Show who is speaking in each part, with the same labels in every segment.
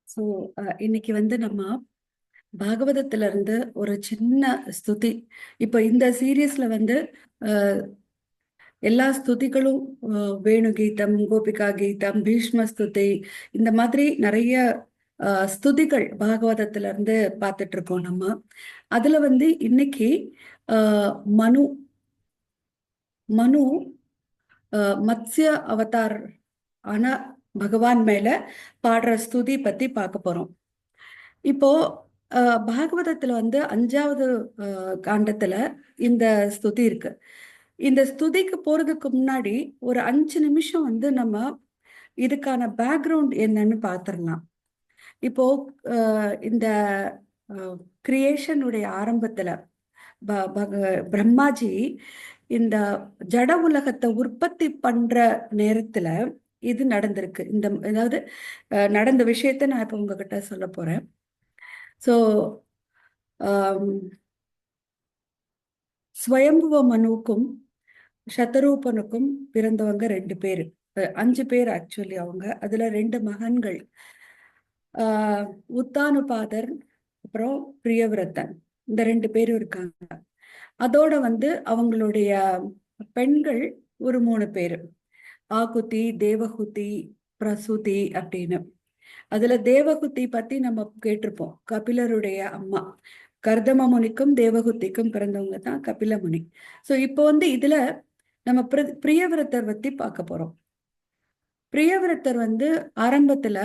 Speaker 1: So இன்னைக்கு வந்து நம்ம பாகவதத்துல இருந்து ஒரு சின்ன ஸ்துதி. இப்போ இந்த சீரியஸ்ல வந்து அஹ், எல்லா ஸ்துதிகளும் வேணு கீதம், கோபிகா கீதம், பீஷ்ம ஸ்துதி, இந்த மாதிரி நிறைய ஸ்துதிகள் பாகவதத்துல இருந்து பார்த்துட்டு இருக்கோம் நம்ம. அதுல வந்து இன்னைக்கு அஹ், மனு மனு மத்ஸ்ய அவதார் ஆன பகவான் மேல பாடுற ஸ்துதி பத்தி பார்க்க போறோம். இப்போ பாகவதத்துல வந்து 5வது காண்டத்துல இந்த ஸ்துதி இருக்கு. இந்த ஸ்துதிக்கு போறதுக்கு முன்னாடி ஒரு 5 நிமிஷம் வந்து நம்ம இதுக்கான பேக்ரவுண்ட் என்னன்னு பார்த்துடலாம். இப்போ இந்த கிரியேஷனுடைய ஆரம்பத்துல பிரம்மாஜி இந்த ஜட உலகத்தை உற்பத்தி பண்ற நேரத்துல இது நடந்திருக்கு. இந்த அதாவது நடந்த விஷயத்த நான் இப்ப உங்ககிட்ட சொல்ல போறேன். ஸோ ஸ்வயம்புவ மனுவுக்கும் சதரூபனுக்கும் பிறந்தவங்க 2 பேர். 5 பேர் ஆக்சுவலி. அவங்க அதுல 2 மகன்கள். ஆஹ் உத்தானுபாதர், அப்புறம் பிரியவிரதன், இந்த 2 பேரும் இருக்காங்க. அதோட வந்து அவங்களுடைய பெண்கள் ஒரு 3 பேரு. ஆகுதி, தேவகுதி, பிரசூதி அப்படின்னு. அதுல தேவகுதி பத்தி நம்ம கேட்டிருப்போம். கபிலருடைய அம்மா. கர்தம முனிக்கும் தேவகுதிக்கும் பிறந்தவங்க தான் கபில முனி. சோ இப்போ வந்து இதுல நம்ம பிரியவிரதர் பத்தி பார்க்க போறோம். பிரியவிரதர் வந்து ஆரம்பத்துல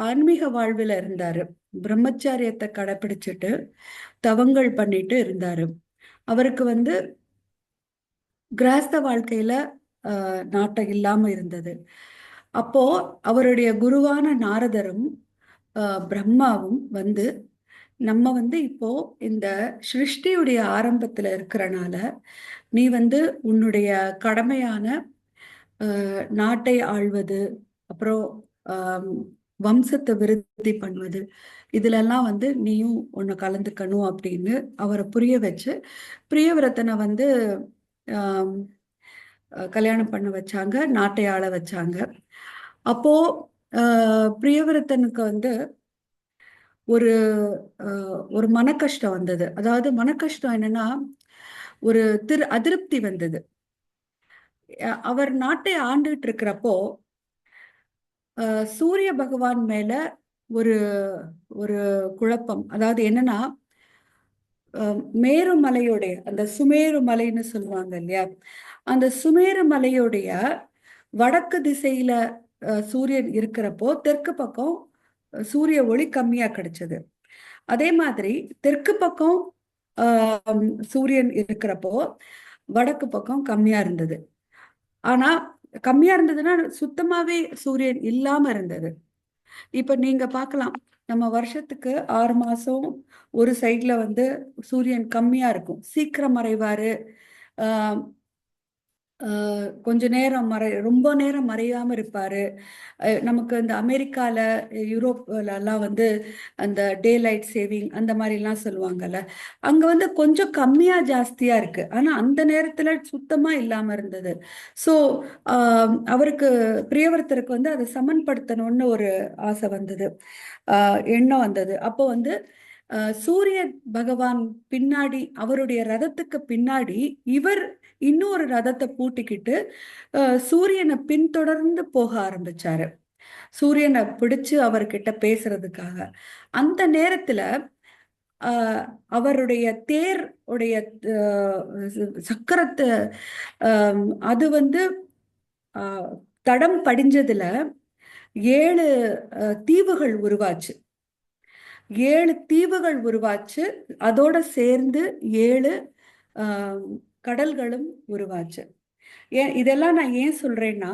Speaker 1: ஆன்மீக வாழ்வில் இருந்தாரு. பிரம்மச்சாரியத்தை கடைபிடிச்சிட்டு தவங்கள் பண்ணிட்டு இருந்தாரு. அவருக்கு வந்து கிராஸ்த வாழ்க்கையில நாட்டம் இல்லாம இருந்தது. அப்போ அவருடைய குருவான நாரதரும் பிரம்மாவும் வந்து நம்ம வந்து இப்போ இந்த சிருஷ்டியுடைய ஆரம்பத்துல இருக்கிறனால நீ வந்து உன்னுடைய கடமையான நாட்டை ஆள்வது, அப்புறம் ஆம், வம்சத்தை விருத்தி பண்ணுவது, இதுலெல்லாம் வந்து நீயும் ஒன்று கலந்துக்கணும் அப்படின்னு அவரை புரிய வச்சு பிரியவிரதனை வந்து ஆம், கல்யாணம் பண்ண வச்சாங்க, நாட்டை ஆள வச்சாங்க. அப்போ பிரியவிரதனுக்கு வந்து ஒரு ஒரு மனக்கஷ்டம் வந்தது. அதாவது மனக்கஷ்டம் என்னன்னா, ஒரு அதிருப்தி வந்தது. அவர் நாட்டை ஆண்டுட்டு இருக்கிறப்போ சூரிய பகவான் மேல ஒரு ஒரு குழப்பம். அதாவது என்னன்னா, மேருமலையுடைய அந்த சுமேரு மலைன்னு சொல்லுவாங்க இல்லையா, அந்த சுமேரு மலையுடைய வடக்கு திசையில சூரியன் இருக்கிறப்போ தெற்கு பக்கம் சூரிய ஒளி கம்மியா கிடைச்சது. அதே மாதிரி தெற்கு பக்கம் சூரியன் இருக்கிறப்போ வடக்கு பக்கம் கம்மியா இருந்தது. ஆனா கம்மியா இருந்ததுன்னா சுத்தமாவே சூரியன் இல்லாம இருந்தது. இப்ப நீங்க பார்க்கலாம், நம்ம வருஷத்துக்கு 6 மாசம் ஒரு சைட்ல வந்து சூரியன் கம்மியா இருக்கும், சீக்கிரம் மறைவாரு. ஆஹ் கொஞ்ச நேரம் ரொம்ப நேரம் மறையாம இருப்பாரு. நமக்கு இந்த அமெரிக்கால, யூரோப்ல எல்லாம் வந்து அந்த டே லைட் சேவிங் அந்த மாதிரி எல்லாம் சொல்லுவாங்கல்ல, அங்க வந்து கொஞ்சம் கம்மியா ஜாஸ்தியா இருக்கு. ஆனா அந்த நேரத்துல சுத்தமா இல்லாம இருந்தது. ஸோ அவருக்கு, பிரியவர்த்தருக்கு வந்து அதை சமன்படுத்தணும்னு ஒரு ஆசை வந்தது, எண்ணம் வந்தது. அப்போ வந்து சூரிய பகவான் பின்னாடி, அவருடைய ரதத்துக்கு பின்னாடி இவர் இன்னொரு ரதத்தை பூட்டிக்கிட்டு சூரியனை பின்தொடர்ந்து போக ஆரம்பிச்சாரு, சூரியனை பிடிச்சு அவர்கிட்ட பேசுறதுக்காக. அந்த நேரத்துல அவருடைய தேர் உடைய சக்கரத்தை அது வந்து தடம் படிஞ்சதுல 7 தீவுகள் உருவாச்சு. 7 தீவுகள் உருவாச்சு. அதோட சேர்ந்து 7 கடல்களும் உருவாச்சு. இதெல்லாம் நான் ஏன் சொல்றேன்னா,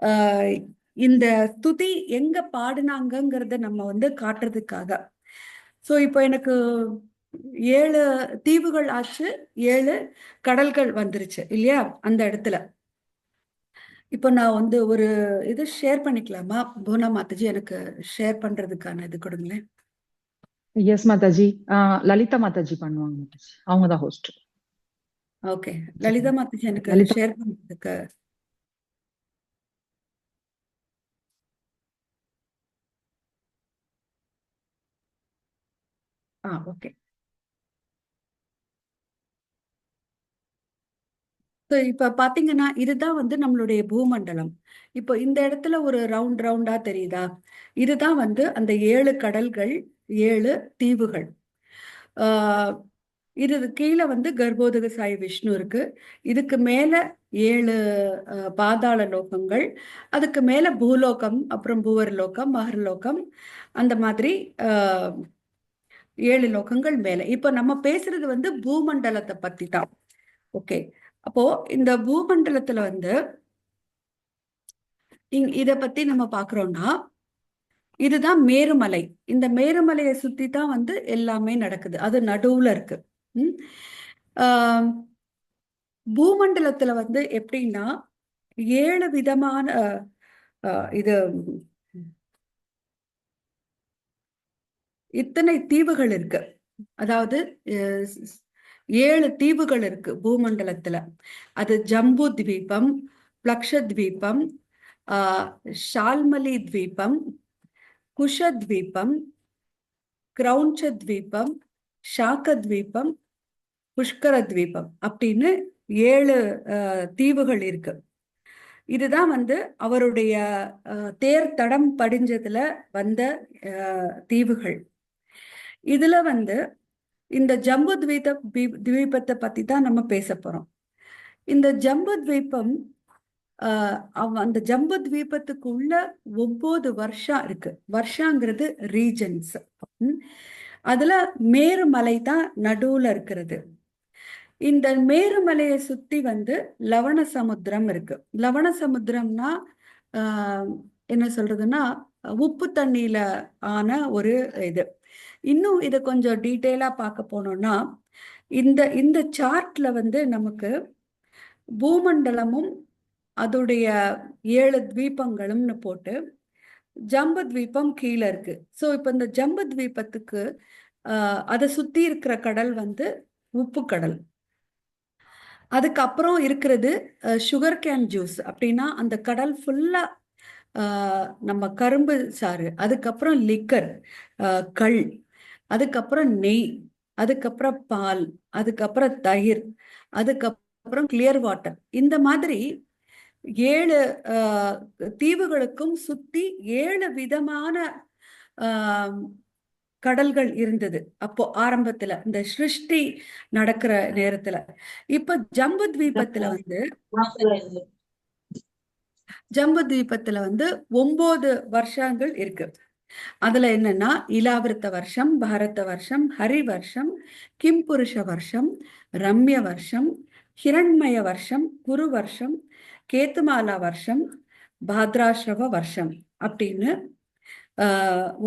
Speaker 1: ஆஹ் இந்த துதி எங்க பாடினாங்கிறத நம்ம வந்து காட்டுறதுக்காக. சோ இப்போ எனக்கு 7 தீவுகள் ஆச்சு, 7 கடல்கள் வந்துருச்சு இல்லையா அந்த இடத்துல. இப்போ நான் வந்து ஒரு இது ஷேர் பண்ணிக்கலாமா? போனா மாதாஜி, எனக்கு ஷேர் பண்றதுக்கான இது கொடுங்களேன்.
Speaker 2: எஸ் மாதாஜி. லலிதா மாதாஜி பண்ணுவாங்க மாதாஜி, அவங்க தான் ஹோஸ்ட்.
Speaker 1: ஓகே, லலிதா மாதாஜி எனக்கு
Speaker 2: லலிதா
Speaker 1: ஷேர் பண்றதுக்கு. ஓகே. இப்ப பாத்தீங்கன்னா இதுதான் வந்து நம்மளுடைய பூமண்டலம். இப்போ இந்த இடத்துல ஒரு ரவுண்ட் ரவுண்டா தெரியுதா? இதுதான் வந்து அந்த 7 கடல்கள், 7 தீவுகள். ஆஹ் இது கீழே வந்து கர்ப்போதக சாயி விஷ்ணு இருக்கு. இதுக்கு மேல 7 பாதாள லோகங்கள், அதுக்கு மேல பூலோகம், அப்புறம் பூவர்லோகம், மகர்லோகம், அந்த மாதிரி ஆஹ் 7 லோகங்கள் மேல. இப்ப நம்ம பேசுறது வந்து பூமண்டலத்தை பத்தி தான். ஓகே. அப்போ இந்த பூமண்டலத்துல வந்து இத பத்தி நம்ம பாக்குறோம்னா, இதுதான் மேருமலை. இந்த மேருமலையை சுத்தி தான் வந்து எல்லாமே நடக்குது. அது நடுவுல இருக்கு. ம். ஆஹ் பூமண்டலத்துல வந்து எப்படின்னா 7 விதமான இது இத்தனை தீவுகள் இருக்கு. அதாவது 7 தீவுகள் இருக்கு பூமண்டலத்துல. அது ஜம்பு தீபம், பிளக்ஷ தீபம், ஷால்மலி தீபம், குஷத்வீபம், கிரௌஞ்சத்வீபம், ஷாக்கத்வீபம், புஷ்கரத்வீபம் அப்படின்னு 7 தீவுகள் இருக்கு. இதுதான் வந்து அவருடைய தேர் தடம் படிஞ்சதுல வந்த தீவுகள். இதுல வந்து இந்த ஜம்பு தீபத்தை பத்தி தான் நம்ம பேச போறோம். இந்த ஜம்பு தீபம் அந்த ஜம்பு தீபத்துக்குள்ள 9 வருஷம் இருக்கு. வருஷங்கிறது ரீஜன்ஸ். அதுல மேருமலை தான் நடுவுல இருக்கிறது. இந்த மேருமலையை சுத்தி வந்து லவண சமுத்திரம் இருக்கு. லவண சமுத்திரம்னா என்ன சொல்றதுன்னா உப்பு தண்ணியில ஆன ஒரு இது. இன்னும் இதை கொஞ்சம் டீட்டெயிலா பார்க்க போனோம்னா, இந்த இந்த சார்ட்ல வந்து நமக்கு பூமண்டலமும் அதோடைய 7 தீபங்களும்னு போட்டு ஜம்பு தீபம் கீழே இருக்கு. ஸோ இப்போ இந்த ஜம்பு தீபத்துக்கு அதை சுத்தி இருக்கிற கடல் வந்து உப்பு கடல். அதுக்கப்புறம் இருக்கிறது சுகர் கேன் ஜூஸ். அப்படின்னா அந்த கடல் ஃபுல்லா நம்ம கரும்பு சாறு, அதுக்கப்புறம் லிக்கர், கள், அதுக்கப்புறம் நெய், அதுக்கப்புறம் பால், அதுக்கப்புறம் தயிர், அதுக்கப்புறம் கிளியர் வாட்டர். இந்த மாதிரி 7 தீவுகளுக்கும் சுத்தி 7 விதமான கடல்கள் இருந்தது அப்போ ஆரம்பத்துல, இந்த சிருஷ்டி நடக்கிற நேரத்துல. இப்ப ஜம்பு தீபத்துல வந்து 9 வருஷங்கள் இருக்கு. அதுல என்னன்னா இலாவிருத்த வருஷம், பாரத வருஷம், ஹரி வருஷம், கிம்புருஷ வருஷம், ரம்ய வருஷம், ஹிரண்மய வருஷம், குரு வருஷம், கேத்துமாலா வருஷம், பாத்ராஸ்ரவ வருஷம் அப்படின்னு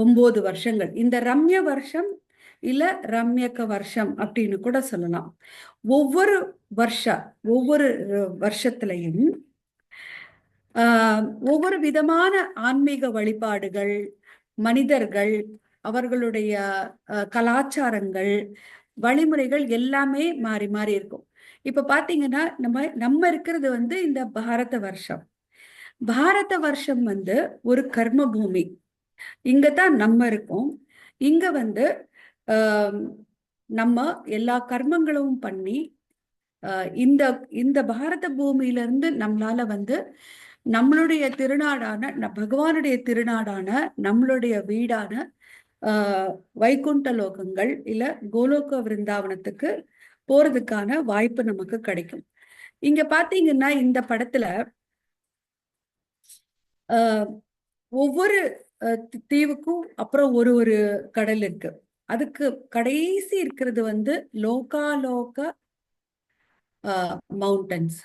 Speaker 1: 9 வருஷங்கள். இந்த ரம்ய வருஷம் இல்ல ரம்யக்க வருஷம் அப்படின்னு கூட சொல்லலாம். ஒவ்வொரு ஒவ்வொரு வருஷத்திலையும் ஒவ்வொரு விதமான ஆன்மீக வழிபாடுகள், மனிதர்கள், அவர்களுடைய கலாச்சாரங்கள், வழிமுறைகள் எல்லாமே மாறி மாறி இருக்கும். இப்ப பாத்தீங்கன்னா நம்ம இருக்கிறது வந்து இந்த பாரத வருஷம். பாரத வருஷம் வந்து ஒரு கர்ம பூமி. இங்கதான் நம்ம இருக்கோம். இங்க வந்து நம்ம எல்லா கர்மங்களும் பண்ணி இந்த இந்த பாரத பூமியில இருந்து நம்மளால வந்து நம்மளுடைய திருநாடான பகவானுடைய திருநாடான நம்மளுடைய வீடான வைகுண்ட லோகங்கள் இல்ல கோலோக விருந்தாவனத்துக்கு போறதுக்கான வாய்ப்பு நமக்கு கிடைக்கும். இங்க பாத்தீங்கன்னா இந்த படத்துல ஒவ்வொரு தீவுக்கும் அப்புறம் ஒரு ஒரு கடல் இருக்கு. அதுக்கு கடைசி இருக்கிறது வந்து லோகாலோக மவுண்டன்ஸ்.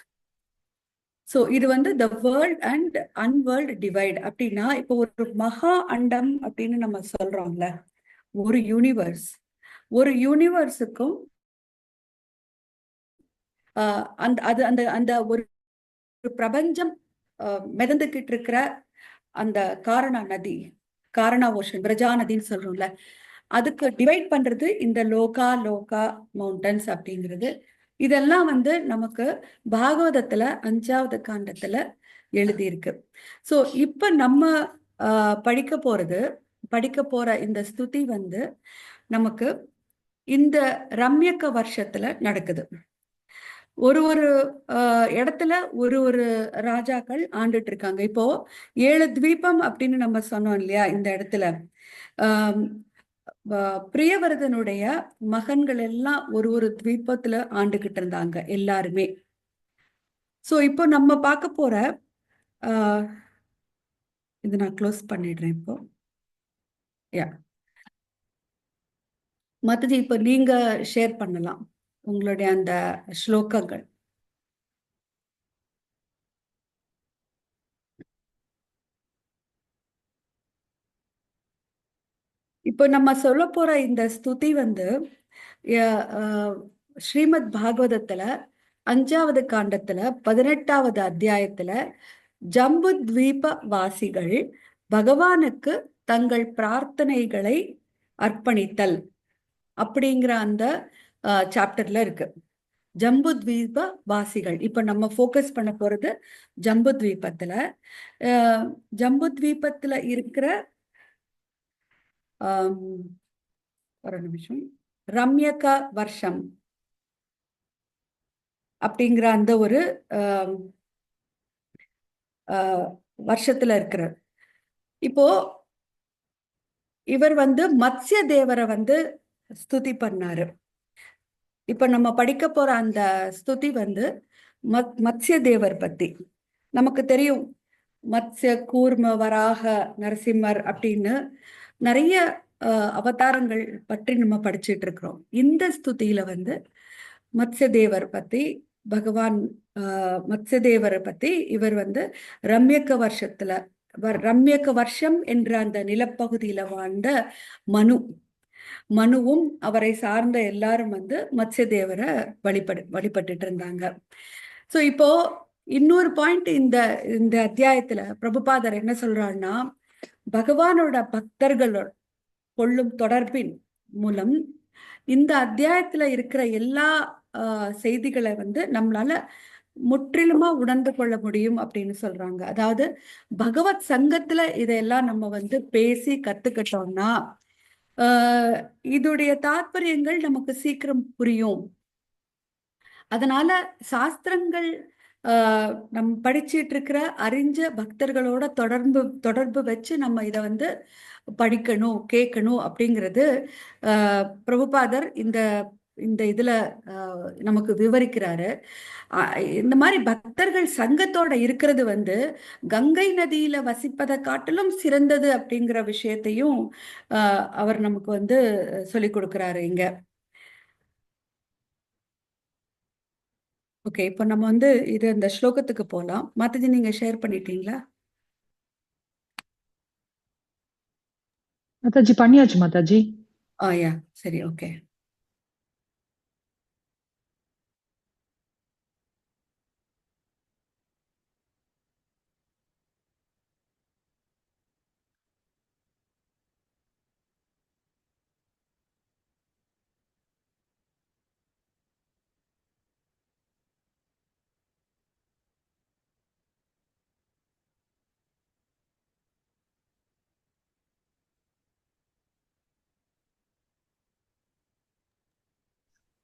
Speaker 1: ஸோ இது வந்து த வேர்ல்ட் அண்ட் அன்வேர்ல்ட் டிவைட். அப்படின்னா இப்போ ஒரு மகா அண்டம் அப்படின்னு நம்ம சொல்றோம்ல, ஒரு யூனிவர்ஸ். ஒரு யூனிவர்ஸுக்கும் அந்த அது அந்த அந்த ஒரு பிரபஞ்சம் மிதந்துகிட்டு இருக்கிற அந்த காரண நதி, காரணா ஓஷன், பிரஜா நதின்னு சொல்றோம்ல, அதுக்கு டிவைட் பண்றது இந்த லோகா லோகா மவுண்டன்ஸ் அப்படிங்கிறது இதெல்லாம் வந்து நமக்கு பாகவதத்துல 5வது காண்டத்துல எழுதியிருக்கு. ஸோ இப்ப நம்ம படிக்க போற இந்த ஸ்துதி வந்து நமக்கு இந்த ரம்யக்க வருஷத்துல நடக்குது. ஒரு ஒரு இடத்துல ஒரு ஒரு ராஜாக்கள் ஆண்டுட்டு இருக்காங்க. இப்போ 7 தீபம் அப்படின்னு நம்ம சொன்னோம் இல்லையா? இந்த இடத்துல ஆஹ் பிரியவர்தனுடைய மகன்கள் எல்லாம் ஒரு ஒரு தீபத்துல ஆண்டுகிட்டு இருந்தாங்க எல்லாருமே. சோ இப்போ நம்ம பார்க்க போற ஆஹ் இது நான் க்ளோஸ் பண்ணிடுறேன் இப்போ. யா மத்தது இப்போ நீங்க ஷேர் பண்ணலாம் உங்களுடைய அந்த ஸ்லோகங்கள். இப்போ நம்ம சொல்ல போற இந்த ஸ்துதி வந்து ஸ்ரீமத் பாகவதத்துல 5வது காண்டத்துல 18வது அத்தியாயத்துல ஜம்பு தீப வாசிகள் பகவானுக்கு தங்கள் பிரார்த்தனைகளை அர்ப்பணித்தல் அப்படிங்கிற அந்த சாப்டர்ல இருக்கு. ஜம்பு தீப வாசிகள் இப்ப நம்ம ஃபோக்கஸ் பண்ண போறது ஜம்பு தீபத்துல. ஜம்பு தீபத்துல இருக்கிற ஒரு நிமிஷம், ரம்யக வருஷம் அப்படிங்கிற அந்த ஒரு வருஷத்துல இருக்கிற. இப்போ இவர் வந்து மத்ஸ்ய தேவரை வந்து ஸ்துதி பண்ணாரு. இப்ப நம்ம படிக்க போற அந்த ஸ்துதி வந்து மத்ஸ்ய தேவர் பத்தி. நமக்கு தெரியும் மத்ஸ்ய கூர்ம வராக நரசிம்மர் அப்படின்னு நிறைய அவதாரங்கள் பற்றி நம்ம படிச்சுட்டு இருக்கிறோம். இந்த ஸ்துதியில வந்து மத்ஸ்யதேவர் பத்தி பகவான் மத்ஸ்யதேவரை பத்தி இவர் வந்து ரம்யக்க வருஷத்துல ரம்யக்க வருஷம் என்ற அந்த நிலப்பகுதியில வாழ்ந்த மனுவும் அவரை சார்ந்த எல்லாரும் வந்து மத்ஸ்யதேவரை வழிபட்டுட்டு இருந்தாங்க. சோ இப்போ இன்னொரு பாயிண்ட் இந்த இந்த அத்தியாயத்துல பிரபுபாதர் என்ன சொல்றாருன்னா, பகவானோட பக்தர்களோட கொள்ளும் தொடர்பின் மூலம் இந்த அத்தியாயத்துல இருக்கிற எல்லா செய்திகளை வந்து நம்மளால முற்றிலுமா உணர்ந்து கொள்ள முடியும் அப்படின்னு சொல்றாங்க. அதாவது பகவத் சங்கத்துல இதையெல்லாம் நம்ம வந்து பேசி கத்துக்கிட்டோம்னா இதோடைய தாற்பயங்கள் நமக்கு சீக்கிரம் புரியும். அதனால சாஸ்திரங்கள் நம்ம படிச்சிட்டு இருக்கிற அறிஞ்ச பக்தர்களோட தொடர்பு வச்சு நம்ம இதை வந்து படிக்கணும் கேட்கணும் அப்படிங்கிறது பிரபுபாதர் இந்த இந்த இதுல நமக்கு விவரிக்கிறாரு. இந்த மாதிரி பக்தர்கள் சங்கத்தோட இருக்கிறது வந்து கங்கை நதியில வசிப்பதை காட்டிலும் சிறந்தது அப்படிங்கிற விஷயத்தையும் அவர் நமக்கு வந்து சொல்லி கொடுக்கிறாரு இங்க. ஓகே, இப்போ நம்ம வந்து இது இந்த ஸ்லோகத்துக்கு போலாம். மத்தது நீங்க ஷேர் பண்ணிட்டீங்களா?
Speaker 2: மாதாஜி பண்ணியாச்சு மாதாஜி.
Speaker 1: யா சரி, ஓகே.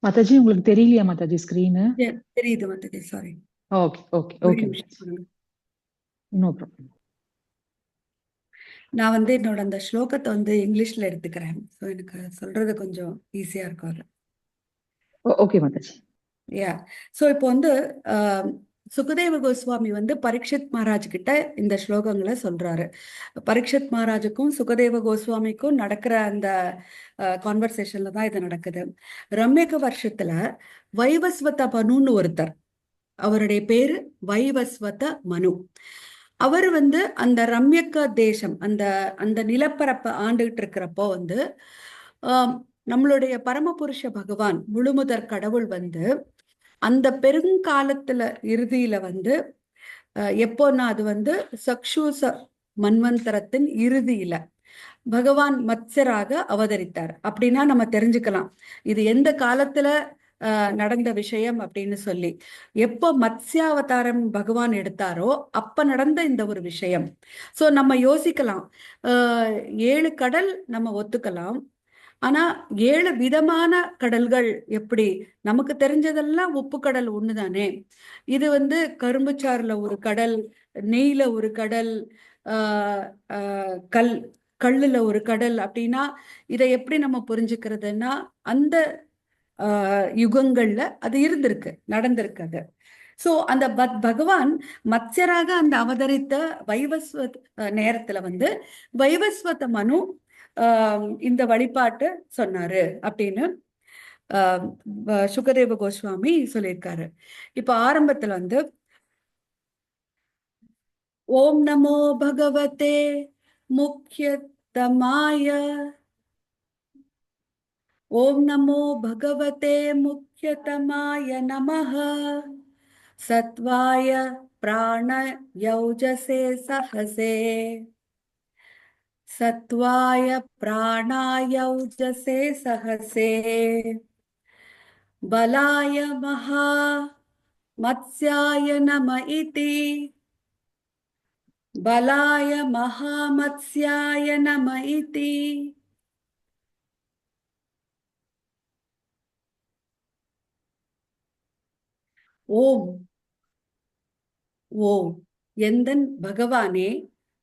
Speaker 2: மாதாஜி உங்களுக்கு தெரியலையா மாதாஜி ஸ்கிரீன்?
Speaker 1: தெரியுது Mataji, sorry.
Speaker 2: Okay okay okay no problem.
Speaker 1: நான் வந்து என்னோட அந்த ஸ்லோகத்தை வந்து இங்கிலீஷ்ல எடுத்துக்கிறேன். ஸோ எனக்கு சொல்றது கொஞ்சம் ஈஸியா இருக்கும் அது.
Speaker 2: ஓகே மாதாஜி.
Speaker 1: யா ஸோ இப்போ வந்து சுகதேவ கோஸ்வாமி வந்து பரீட்சித் மகாராஜ் கிட்ட இந்த ஸ்லோகங்களை சொல்றாரு. பரீட்சித் மகாராஜுக்கும் சுகதேவ கோஸ்வாமிக்கும் நடக்கிற அந்த கான்வர்சேஷன்ல தான் இது நடக்குது. ரம்யக வருஷத்துல வைவஸ்வத மனுன்னு ஒருத்தர், அவருடைய பேரு வைவஸ்வத மனு. அவர் வந்து அந்த ரம்யக்க தேசம் அந்த அந்த நிலப்பரப்பை ஆண்டுகிட்டு இருக்கிறப்போ வந்து நம்மளுடைய பரமபுருஷ பகவான் முழுமுதற் கடவுள் வந்து அந்த பெருங்காலத்துல இறுதியில வந்து எப்போன்னா அது வந்து சக்ஷூச மன்வந்தரத்தின் இறுதியில பகவான் மத்சராக அவதரித்தார் அப்படின்னா நம்ம தெரிஞ்சுக்கலாம் இது எந்த காலத்துல நடந்த விஷயம் அப்படின்னு சொல்லி. எப்போ மத்ஸ்யாவதாரம் பகவான் எடுத்தாரோ அப்ப நடந்த இந்த ஒரு விஷயம். சோ நம்ம யோசிக்கலாம், 7 கடல் நம்ம ஒத்துக்கலாம். ஆனா 7 விதமான கடல்கள் எப்படி? நமக்கு தெரிஞ்சதெல்லாம் உப்பு கடல் ஒண்ணுதானே. இது கரும்புச்சாறுல ஒரு கடல், நெய்ல ஒரு கடல், ஆஹ் ஆஹ் கல்லுல ஒரு கடல் அப்படின்னா இதை எப்படி நம்ம புரிஞ்சுக்கிறதுன்னா, அந்த யுகங்கள்ல அது இருந்திருக்கு, நடந்திருக்கு அது. சோ அந்த பகவான் மத்ஸ்யராக அந்த அவதரித்த வைவஸ்வத் நேரத்துல வைவஸ்வத மனு இந்த வழிபாட்டு சொன்னாரு அப்படின்னு சுகதேவ கோஸ்வாமி சொல்லியிருக்காரு. இப்ப ஆரம்பத்துல ஓம் நமோ பகவதே முக்கியதமாய, ஓம் நமோ பகவதே முக்கியதமாய நமः, सत्वाय प्राण यौजसे सहसे, सत्वाय प्राणायौजसे सहसे, बलाय महा मत्स्याय नम इति, बलाय महामत्स्याय नम इति. ஓம், ஓ எந்தன் பகவானே,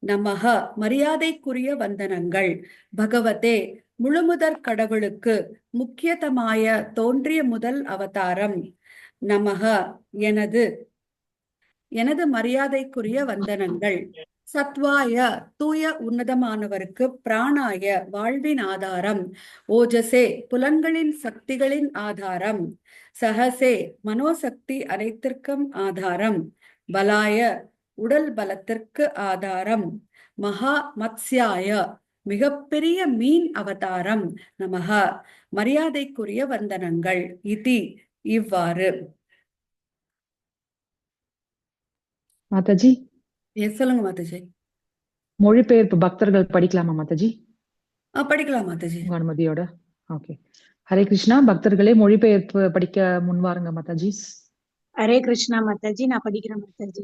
Speaker 1: நமக மரியாதைக்குரிய வந்தனங்கள், பகவதே முழுமுதற் கடவுளுக்கு, முக்கியதமாய தோன்றிய முதல் அவதாரம், நமக எனது எனது மரியாதைக்குரிய வந்தனங்கள், சத்வாய தூய உன்னதமானவருக்கு, பிராணாய வாழ்வின் ஆதாரம், ஓஜசே புலன்களின் சக்திகளின் ஆதாரம், சகசே மனோசக்தி அனைத்திற்கும் ஆதாரம், பலாய உடல் பலத்திற்கு ஆதாரம், மகா மத்ஸ்யாய மிகப்பெரிய மீன் அவதாரம், நமக மரியாதைக்குரிய வந்தனங்கள், இதி இவ்வாறு.
Speaker 2: மாதாஜி,
Speaker 1: சொல்லுங்க மாதாஜி.
Speaker 2: மொழிபெயர்ப்பு பக்தர்கள் படிக்கலாமா மாதாஜி?
Speaker 1: படிக்கலாம் மாதாஜி.
Speaker 2: உங்க அனுமதியோட. ஓகே. ஹரே கிருஷ்ணா. பக்தர்களே மொழிபெயர்ப்பு படிக்க முன்வாருங்க மாதாஜி.
Speaker 3: ஹரே கிருஷ்ணா மாதாஜி, நான் படிக்கிறேன் மாதாஜி.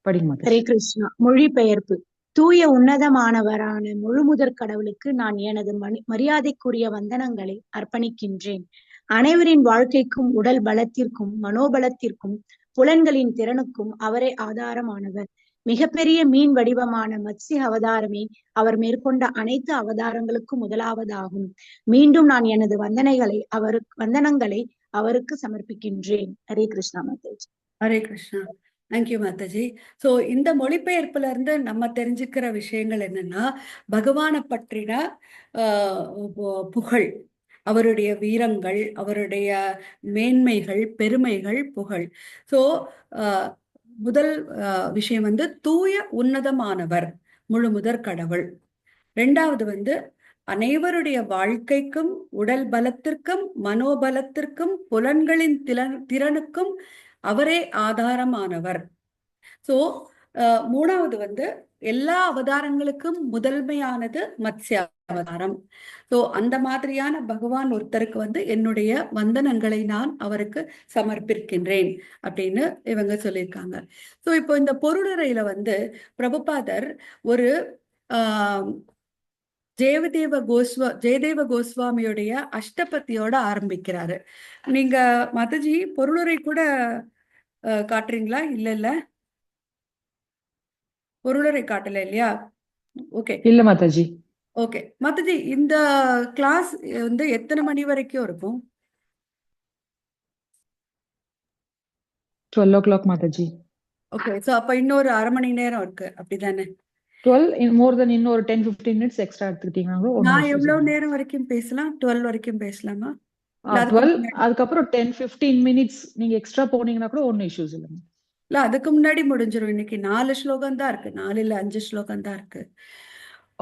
Speaker 2: படிங்க மாதாஜி.
Speaker 3: ஹரே கிருஷ்ணா. மொழிபெயர்ப்பு. தூய உன்னதமானவரான முழுமுதற் கடவுளுக்கு நான் எனது மரியாதைக்குரிய வந்தனங்களை அர்ப்பணிக்கின்றேன். அனைவரின் வாழ்க்கைக்கும் உடல் பலத்திற்கும் மனோபலத்திற்கும் புலன்களின் திறனுக்கும் அவரே ஆதாரமானவர். மிகப்பெரிய மீன் வடிவமான மத்ஸ்ய அவதாரமே அவர் மேற்கொண்ட அனைத்து அவதாரங்களுக்கும் முதலாவதாகும். மீண்டும் நான் எனது வந்தனங்களை அவருக்கு சமர்ப்பிக்கின்றேன். ஹரே கிருஷ்ணா மாதாஜி.
Speaker 1: ஹரே கிருஷ்ணா. தேங்க்யூ மாதாஜி. ஸோ இந்த மொழிபெயர்ப்புல இருந்து நம்ம தெரிஞ்சுக்கிற விஷயங்கள் என்னன்னா, பகவானை பற்றின புகழ், அவருடைய வீரங்கள், அவருடைய மேன்மைகள், பெருமைகள், புகழ். ஸோ முதல் விஷயம் தூய உன்னதமானவர், முழு முதற் கடவுள். ரெண்டாவது அனைவருடைய வாழ்க்கைக்கும் உடல் பலத்திற்கும் மனோபலத்திற்கும் புலன்களின் திறனுக்கும் அவரே ஆதாரமானவர். சோ மூணாவது எல்லா அவதாரங்களுக்கும் முதன்மையானது மத்ஸ்ய அவதாரம். சோ அந்த மாதிரியான பகவான் ஒருத்தருக்கு என்னுடைய வந்தனங்களை நான் அவருக்கு சமர்ப்பிக்கின்றேன் அப்படின்னு இவங்க சொல்லியிருக்காங்க. சோ இப்போ இந்த பொருளுரையில பிரபுபாதர் ஒரு ஜெயதேவ கோஸ்வாமியுடைய அஷ்டபத்தியோட ஆரம்பிக்கிறாரு. நீங்க மாதாஜி பொருளுரை கூட காட்டுறீங்களா? இல்ல பொருளுரை காட்டல இல்லையா? ஓகே.
Speaker 2: இல்ல மாதாஜி.
Speaker 1: ஓகே மாதாஜி, இந்த கிளாஸ் எத்தனை மணி வரைக்கும் இருக்கும்?
Speaker 2: 12 o'clock மாதாஜி.
Speaker 1: ஓகே. சோ அப்ப இன்னொரு அரை மணி நேரம் இருக்கு, அப்படிதானே?
Speaker 2: 12 more than இன்னொரு 10-15 minutes எக்ஸ்ட்ரா எடுத்துக்கிட்டீங்கன்னா
Speaker 1: நான் எவ்வளவு நேரம் வரைக்கும் பேசலாம்? 12 வரைக்கும் பேசலாமா?
Speaker 2: 12, அதுக்கப்புறம் 10-15 minutes நீங்க எக்ஸ்ட்ரா போனீங்கன்னா கூட ஒன்னும் இஷ்யூஸ் இல்லை.
Speaker 1: இல்ல அதுக்கு முன்னாடி முடிஞ்சிடும். இன்னைக்கு 4 ஸ்லோகம் தான் இருக்கு, 4 இல்ல 5 ஸ்லோகம் தான் இருக்கு.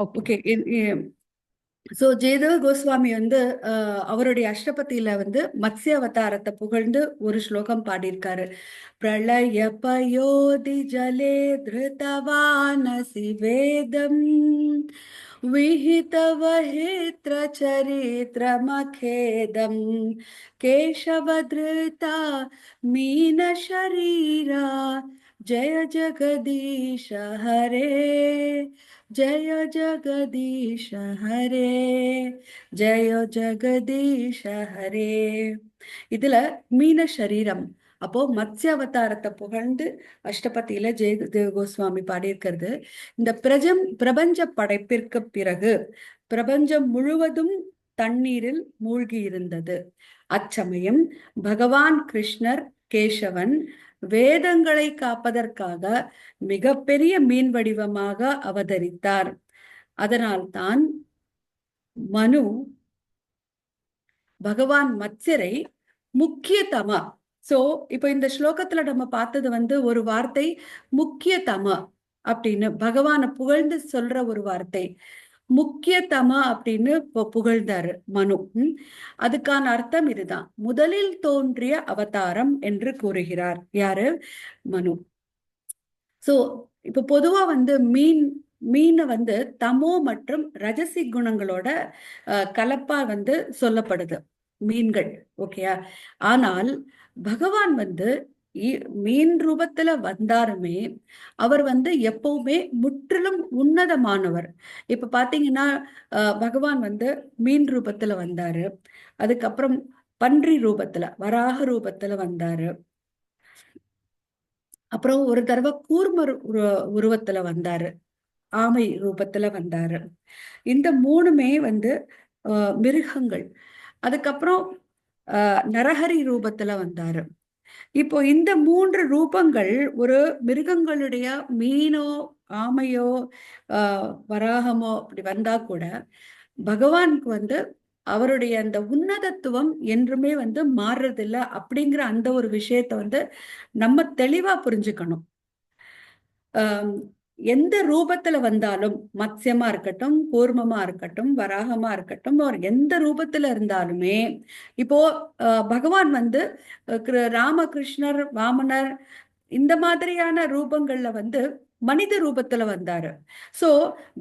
Speaker 1: ஓகே. சோ ஜெயதேவ கோஸ்வாமி அவருடைய அஷ்டபதியில மத்ஸ்ய அவதாரத்தை புகழ்ந்து ஒரு ஸ்லோகம் பாடியிருக்காரு. பிரளய பயோதி ஜலே திருதவானசி வேதம் विहितवहित्रचरित्रमखेदं केशवधृता मीनशरीरा जय जगदीश हरे जय जगदीश हरे जय जगदीश हरे. இதுல மீன சரீரம் அப்போ மத்ஸ்ய அவதாரத்தை புகழ்ந்து அஷ்டபதியில ஜெய கோஸ்வாமி பாடியிருக்கிறது. இந்த பிரபஞ்ச படைப்பிற்கு பிறகு பிரபஞ்சம் முழுவதும் தண்ணீரில் மூழ்கி இருந்தது. அச்சமயம் பகவான் கிருஷ்ணர் கேசவன் வேதங்களை காப்பதற்காக மிகப்பெரிய மீன் வடிவமாக அவதரித்தார். அதனால்தான் மனு பகவான் மத்ஸ்யரை முக்கியதமா. சோ இப்போ இந்த ஸ்லோகத்துல நம்ம பார்த்தது ஒரு வார்த்தை முக்கியதமா அப்படின்னு பகவானை புகழ்ந்து சொல்ற ஒரு வார்த்தை. முக்கியதமா அப்படின்னு புகழ்ந்தாரு மனு. அதுக்கான அர்த்தம் இதுதான். முதலில் தோன்றிய அவதாரம் என்று கூறுகிறார் யாரு? மனு. சோ இப்ப பொதுவா மீனை தமோ மற்றும் ரஜசி குணங்களோட கலப்பா சொல்லப்படுது மீன்கள். ஓகேயா? ஆனால் பகவான் மீன் ரூபத்துல வந்தாருமே அவர் எப்பவுமே முற்றிலும் உன்னதமானவர். இப்ப பாத்தீங்கன்னா பகவான் மீன் ரூபத்துல வந்தாரு, அதுக்கப்புறம் பன்றி ரூபத்துல வராக ரூபத்துல வந்தாரு, அப்புறம் ஒரு தடவை கூர்ம உருவத்துல வந்தாரு, ஆமை ரூபத்துல வந்தாரு. இந்த மூணுமே மிருகங்கள். அதுக்கப்புறம் நரஹரி ரூபத்துல வந்தாரு. இப்போ இந்த 3 ரூபங்கள் ஒரு மிருகங்களுடைய மீனோ ஆமையோ வராகமோ அப்படி வந்தா கூட பகவானுக்கு அவருடைய அந்த உன்னதத்துவம் என்றுமே மாறுறதில்லை அப்படிங்கிற அந்த ஒரு விஷயத்த நம்ம தெளிவா புரிஞ்சுக்கணும். எந்த ரூபத்துல வந்தாலும், மத்ஸ்யமா இருக்கட்டும், கூர்மமா இருக்கட்டும், வராகமா இருக்கட்டும், ஒரு எந்த ரூபத்துல இருந்தாலுமே இப்போ பகவான் ராமகிருஷ்ணர், வாமனர் இந்த மாதிரியான ரூபங்கள்ல மனித ரூபத்துல வந்தாரு. சோ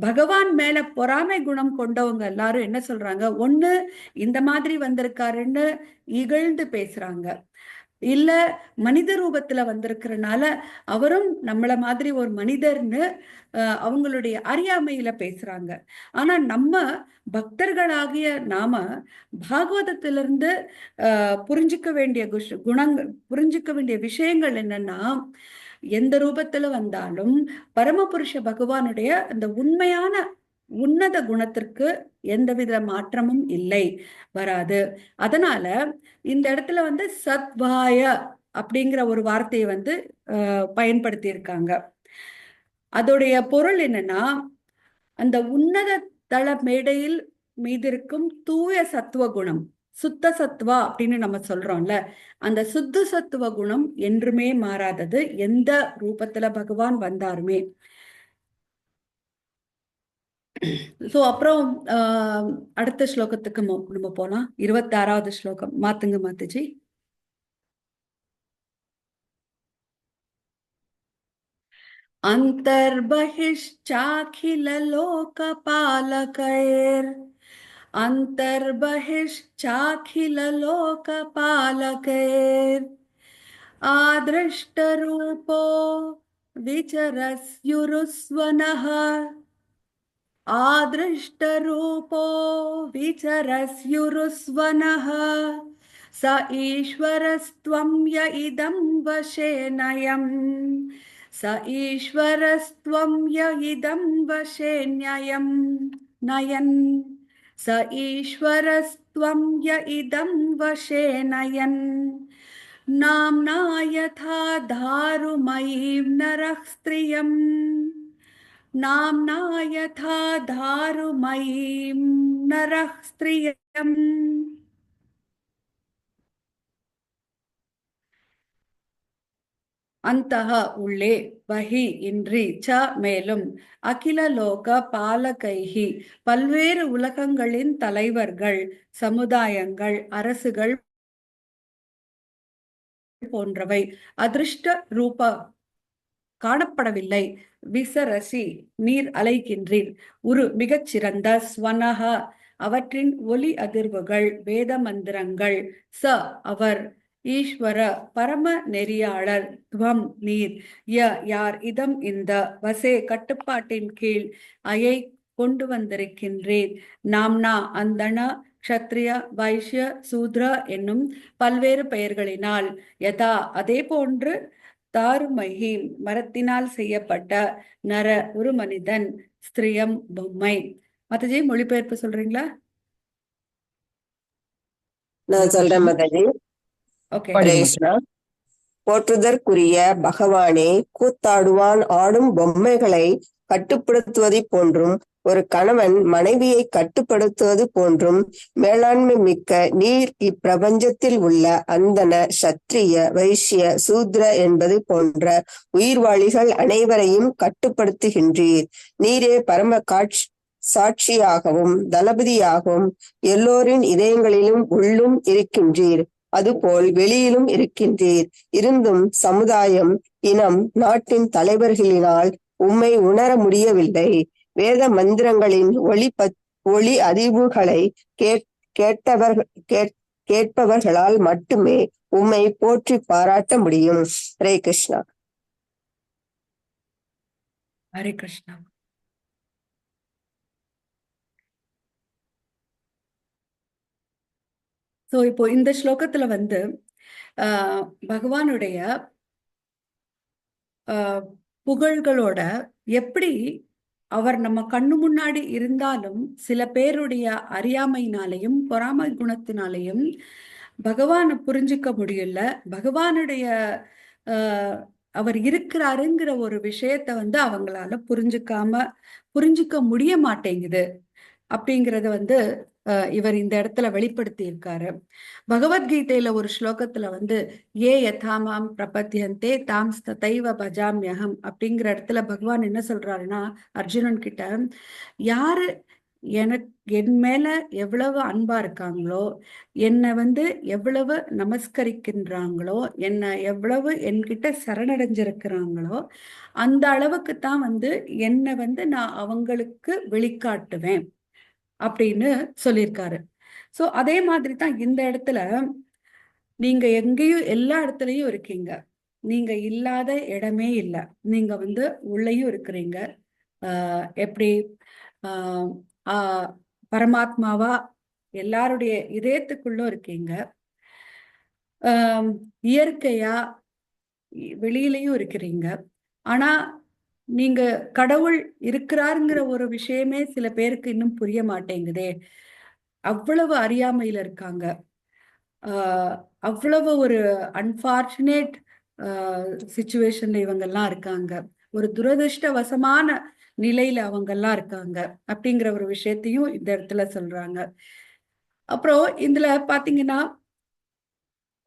Speaker 1: பகவான் மேல பொறாமை குணம் கொண்டவங்க எல்லாரும் என்ன சொல்றாங்க? ஒண்ணு இந்த மாதிரி வந்திருக்காருன்னு இகழ்ந்து பேசுறாங்க, இல்ல மனித ரூபத்துல வந்திருக்கிறனால அவரும் நம்மள மாதிரி ஒரு மனிதர்னு அவங்களுடைய அறியாமையில பேசுறாங்க. ஆனா நம்ம பக்தர்களாகிய நாம பாகவதத்திலிருந்து புரிஞ்சுக்க வேண்டிய புரிஞ்சுக்க வேண்டிய விஷயங்கள் என்னன்னா, எந்த ரூபத்துல வந்தாலும் பரமபுருஷ பகவானுடைய அந்த உண்மையான உன்னத குணத்திற்கு எந்தவித மாற்றமும் இல்லை, வராது. அதனால இந்த இடத்துல சத்வாய அப்படிங்கிற ஒரு வார்த்தையை பயன்படுத்தி இருக்காங்க. அதோடைய பொருள் என்னன்னா, அந்த உன்னத தள மேடையில் மீதிருக்கும் தூய சத்துவ குணம், சுத்த சத்துவா அப்படின்னு நம்ம சொல்றோம்ல, அந்த சுத்த சத்துவ குணம் என்றுமே மாறாதது எந்த ரூபத்துல பகவான் வந்தாருமே. சோ அப்புறம் அடுத்த ஸ்லோகத்துக்கு நம்ம போலாம். 26வது ஸ்லோகம் மாத்துங்க மாத்துஜி. அந்தர்பஹிஷ்சாகில லோகபாலகைர் அந்தர்பஹிஷ்சாகில லோகபாலகைர் ஆத்ருஷ்டரூபோ விசரஸ்யுருஸ்வனஹ ஆத்ருஷ்டரூபோ விசரஸ்யுருஸ்வனஹ स ईश्वरस्त्वं य इदं वशेनयं स ईश्वरस्त्वं य इदं वशेन्ययं नयन् स ईश्वरस्त्वं य इदं वशेनयन् नाम्ना यथा धारुमयीं नरः स्त्रियं नाम्ना यथा धारुमयीं नरः स्त्रियम्. அந்தஹ உள்ளே, பஹி இன்றி, ச மேலும், அகில லோக பாலகைஹி பல்வேறு உலகங்களின் தலைவர்கள், சமுதாயங்கள், அரசுகள் போன்றவை, அதிருஷ்ட ரூப காணப்படவில்லை. விசரசி நீர் அலைகின்றீர். உரு மிகச்சிறந்த. ஸ்வனக அவற்றின் ஒலி அதிர்வுகள். வேத மந்திரங்கள். ச அவர். ஈஸ்வர பரம நெறியாளர். துவம் நீர். யார். இதம் இந்த. வசே கட்டுப்பாட்டின் கீழ். அயை கொண்டு வந்திருக்கின்றீர். நாம்னா அந்தண க்ஷத்ரிய வைஷ்ய சூத்ரா என்னும் பல்வேறு பெயர்களினால். யதா அதே போன்று. தாருமகி மரத்தினால் செய்யப்பட்ட. நர ஒரு மனிதன். ஸ்திரியம் பொம்மை. மத்தஜி மொழிபெயர்ப்பு சொல்றீங்களா?
Speaker 4: நான் சொல்றேன் மாதாஜி.
Speaker 1: ஓகே.
Speaker 2: படிங்க மாதாஜி.
Speaker 4: கிருஷ்ணா. போற்றுதற்குரிய பகவானே, கூத்தாடுவான் ஆடும் பொம்மைகளை கட்டுப்படுத்துவதை போன்றும் ஒரு கணவன் மனைவியை கட்டுப்படுத்துவது போன்றும் மேலாண்மை மிக்க நீர் இப்பிரபஞ்சத்தில் உள்ள அந்தன சத்திரிய வைசிய சூத்ர என்பது போன்ற உயிர்வாழிகள் அனைவரையும் கட்டுப்படுத்துகின்றீர். நீரே பரம சாட்சியாகவும் தளபதியாகவும் எல்லோரின் இதயங்களிலும் உள்ளும் இருக்கின்றீர். அதுபோல் வெளியிலும் இருக்கின்றீர். இருந்தும் சமுதாயம், இனம், நாட்டின் தலைவர்களினால் உம்மை உணர முடியவில்லை. வேத மந்திரங்களின் ஒளி அதிர்வுகளை கேட்பவர்களால் மட்டுமே உம்மை போற்றி பாராட்ட முடியும். ஹரே கிருஷ்ணா.
Speaker 1: ஹரே கிருஷ்ணா. சோ இப்போ இந்த ஸ்லோகத்துல வந்து பகவானுடைய புகழ்களோட எப்படி அவர் நம்ம கண்ணு முன்னாடி இருந்தாலும் சில பேருடைய அறியாமையினாலையும் பொறாமை குணத்தினாலையும் பகவானை புரிஞ்சுக்க முடியல. பகவானுடைய அவர் இருக்கிறாருங்கிற ஒரு விஷயத்த வந்து அவங்களால புரிஞ்சுக்க முடிய மாட்டேங்குது அப்படிங்கறத வந்து இவர் இந்த இடத்துல வெளிப்படுத்தி இருக்காரு. பகவத்கீதையில ஒரு ஸ்லோகத்துல வந்து ஏ யதாமாம் பிரபத்தியந்தே தாம் ததைவ பஜாம்யகம் அப்படிங்கிற இடத்துல பகவான் என்ன சொல்றாருன்னா அர்ஜுனன் கிட்ட, யாரு என் மேல எவ்வளவு அன்பா இருக்காங்களோ, என்னை வந்து எவ்வளவு நமஸ்கரிக்கின்றாங்களோ, என்னை எவ்வளவு என்கிட்ட சரணடைஞ்சிருக்கிறாங்களோ அந்த அளவுக்கு தான் வந்து என்னை வந்து நான் அவங்களுக்கு வெளிக்காட்டுவேன் அப்படின்னு சொல்லியிருக்காரு. சோ அதே மாதிரி தான் இந்த இடத்துல நீங்க எங்கேயும் எல்லா இடத்துலயும் இருக்கீங்க. நீங்க இல்லாத இடமே இல்லை. நீங்க வந்து உள்ளேயும் இருக்கிறீங்க. எப்படி பரமாத்மாவா எல்லாருடைய இதயத்துக்குள்ளும் இருக்கீங்க. இயற்கையா வெளியிலையும் இருக்கிறீங்க. ஆனா நீங்க கடவுள் இருக்கிறாருங்கிற ஒரு விஷயமே சில பேருக்கு இன்னும் புரிய மாட்டேங்குதே. அவ்வளவு அறியாமையில இருக்காங்க. அவ்வளவு ஒரு அன்பார்ச்சுனேட் சிச்சுவேஷன்ல இவங்கெல்லாம் இருக்காங்க. ஒரு துரதிருஷ்டவசமான நிலையில அவங்கெல்லாம் இருக்காங்க அப்படிங்கிற ஒரு விஷயத்தையும் இந்த இடத்துல சொல்றாங்க. அப்புறம் இதுல பாத்தீங்கன்னா,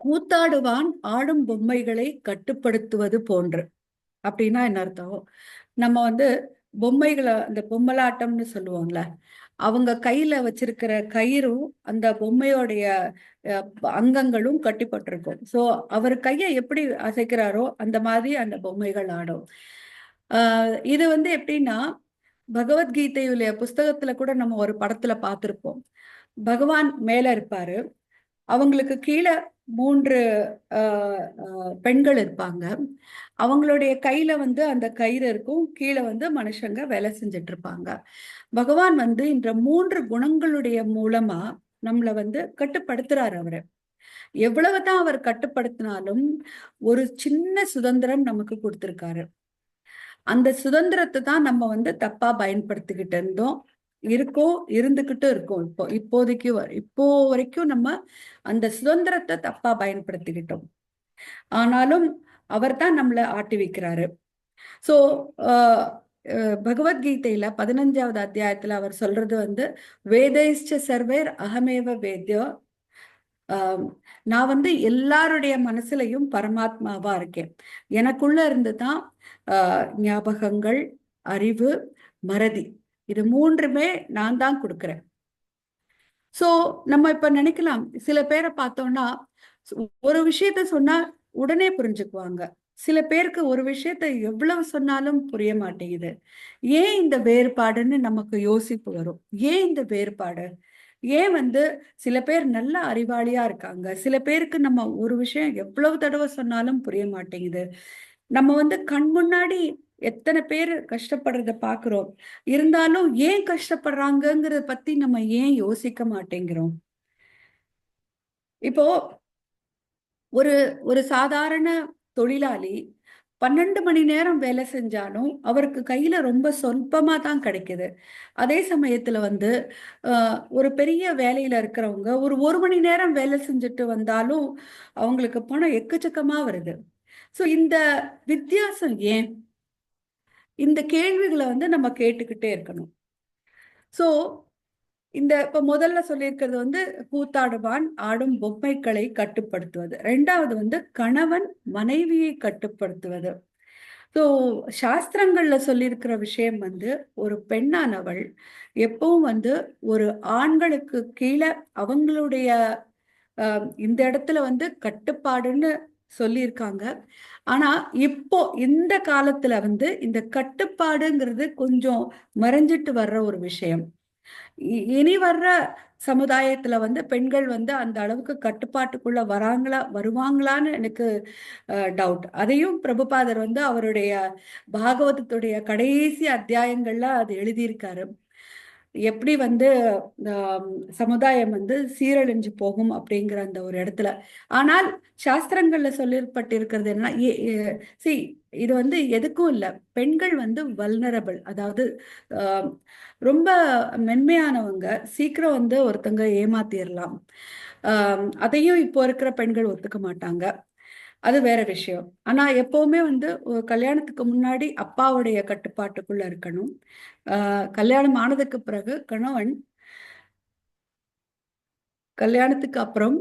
Speaker 1: கூத்தாடுவான் ஆடும் பொம்மைகளை கட்டுப்படுத்துவது போன்று அப்படின்னா என்ன அர்த்தம்? நம்ம வந்து பொம்மைகளை, அந்த பொம்மலாட்டம்னு சொல்லுவோம்ல, அவங்க கையில வச்சிருக்கிற கயிறும் அந்த பொம்மையோடைய அங்கங்களும் கட்டிப்பட்டிருக்கும். சோ அவர் கையை எப்படி அசைக்கிறாரோ அந்த மாதிரி அந்த பொம்மைகள் ஆடும். இது வந்து எப்படின்னா, பகவத்கீதையுடைய புஸ்தகத்துல கூட நம்ம ஒரு படத்துல பார்த்திருப்போம். பகவான் மேல இருப்பாரு, அவங்களுக்கு கீழே 3 பெண்கள் இருப்பாங்க. அவங்களுடைய கையில வந்து அந்த கயிறு இருக்கும், கீழே வந்து மனுஷங்க வேலை செஞ்சுட்டு இருப்பாங்க. பகவான் வந்து இந்த 3 குணங்களுடைய மூலமா நம்மளை வந்து கட்டுப்படுத்துறாரு. அவரு எவ்வளவுதான் அவர் கட்டுப்படுத்தினாலும் ஒரு சின்ன சுதந்திரம் நமக்கு கொடுத்திருக்காரு. அந்த சுதந்திரத்தை தான் நம்ம வந்து தப்பா பயன்படுத்திக்கிட்டு இருந்துகிட்டு இருக்கோம். இப்போ வரைக்கும் நம்ம அந்த சுதந்திரத்தை தப்பா பயன்படுத்திக்கிட்டோம். ஆனாலும் அவர் தான் நம்மளை ஆட்டி வைக்கிறாரு. சோ பகவத்கீதையில 15வது அத்தியாயத்துல அவர் சொல்றது வந்து வேதைஷ்ட சர்வேர் அகமேவ வேத்யோ. நான் வந்து எல்லாருடைய மனசுலையும் பரமாத்மாவா இருக்கேன். எனக்குள்ள இருந்துதான் ஞாபகங்கள், அறிவு, மறதி, இது 3மே நான் தான் கொடுக்கிறேன். சோ நம்ம இப்ப நினைக்கலாம், சில பேரை பார்த்தோம்னா ஒரு விஷயத்த சொன்னா உடனே புரிஞ்சுக்குவாங்க. சில பேருக்கு ஒரு விஷயத்த எவ்வளவு சொன்னாலும் புரிய மாட்டேங்குது. ஏன் இந்த வேறுபாடுன்னு நமக்கு யோசிப்பு வரும். ஏன் இந்த வேறுபாடு? ஏன் சில பேர் நல்ல அறிவாளியா இருக்காங்க. சில பேருக்கு நம்ம ஒரு விஷயம் எவ்வளவு தடவை சொன்னாலும் புரிய மாட்டேங்குது. நம்ம கண் முன்னாடி எத்தனை பேர் கஷ்டப்படுறத பார்க்கிறோம். இருந்தாலும் ஏன் கஷ்டப்படுறாங்கங்கிறத பத்தி நம்ம ஏன் யோசிக்க மாட்டேங்கிறோம்? இப்போ ஒரு ஒரு சாதாரண தொழிலாளி 12 மணி நேரம் வேலை செஞ்சாலும் அவருக்கு கையில ரொம்ப சொற்பமா தான் கிடைக்குது. அதே சமயத்துல ஒரு பெரிய வேலையில இருக்கிறவங்க ஒரு மணி நேரம் வேலை செஞ்சுட்டு வந்தாலும் அவங்களுக்கு பணம் எக்கச்சக்கமா வருது. சோ இந்த வித்தியாசம் ஏன்? இந்த கேள்விகளை நம்ம கேட்டுக்கிட்டே இருக்கணும். சோ இப்ப முதல்ல சொல்லியிருக்கிறது கூத்தாடுவான் ஆடும் பொம்மைகளை கட்டுப்படுத்துவது. 2வது கணவன் மனைவியை கட்டுப்படுத்துவது. ஸோ சாஸ்திரங்கள்ல சொல்லியிருக்கிற விஷயம் ஒரு பெண்ணானவள் எப்பவும் ஒரு ஆண்களுக்கு கீழே அவங்களுடைய இந்த இடத்துல கட்டுப்பாடுன்னு சொல்லியிருக்காங்க. ஆனா இப்போ இந்த காலத்துல இந்த கட்டுப்பாடுங்கிறது கொஞ்சம் மறைஞ்சிட்டு வர்ற ஒரு விஷயம். இனி வர்ற சமுதாயத்துல பெண்கள் அந்த அளவுக்கு கட்டுப்பாட்டுக்குள்ள வருவாங்களான்னு எனக்கு டவுட். அதையும் பிரபுபாதர் அவருடைய பாகவதத்துடைய கடைசி அத்தியாயங்கள்ல அது எழுதியிருக்காரு. எப்படி சமுதாயம் சீரழிஞ்சு போகும் அப்படிங்கிற அந்த ஒரு இடத்துல. ஆனால் சாஸ்திரங்கள்ல சொல்லப்பட்டிருக்கிறது என்ன, சி இது எதுக்கும் இல்ல. பெண்கள் வல்னரபிள், அதாவது ரொம்ப மென்மையானவங்க. சீக்கிரம் ஒருத்தங்க ஏமாத்திரலாம். அதையும் இப்போ இருக்கிற பெண்கள் ஒத்துக்க மாட்டாங்க. அது வேற விஷயம். ஆனா எப்பவுமே ஒரு கல்யாணத்துக்கு முன்னாடி அப்பாவுடைய கட்டுப்பாட்டுக்குள்ள இருக்கணும். கல்யாணம் ஆனதுக்கு பிறகு கல்யாணத்துக்கு அப்புறம்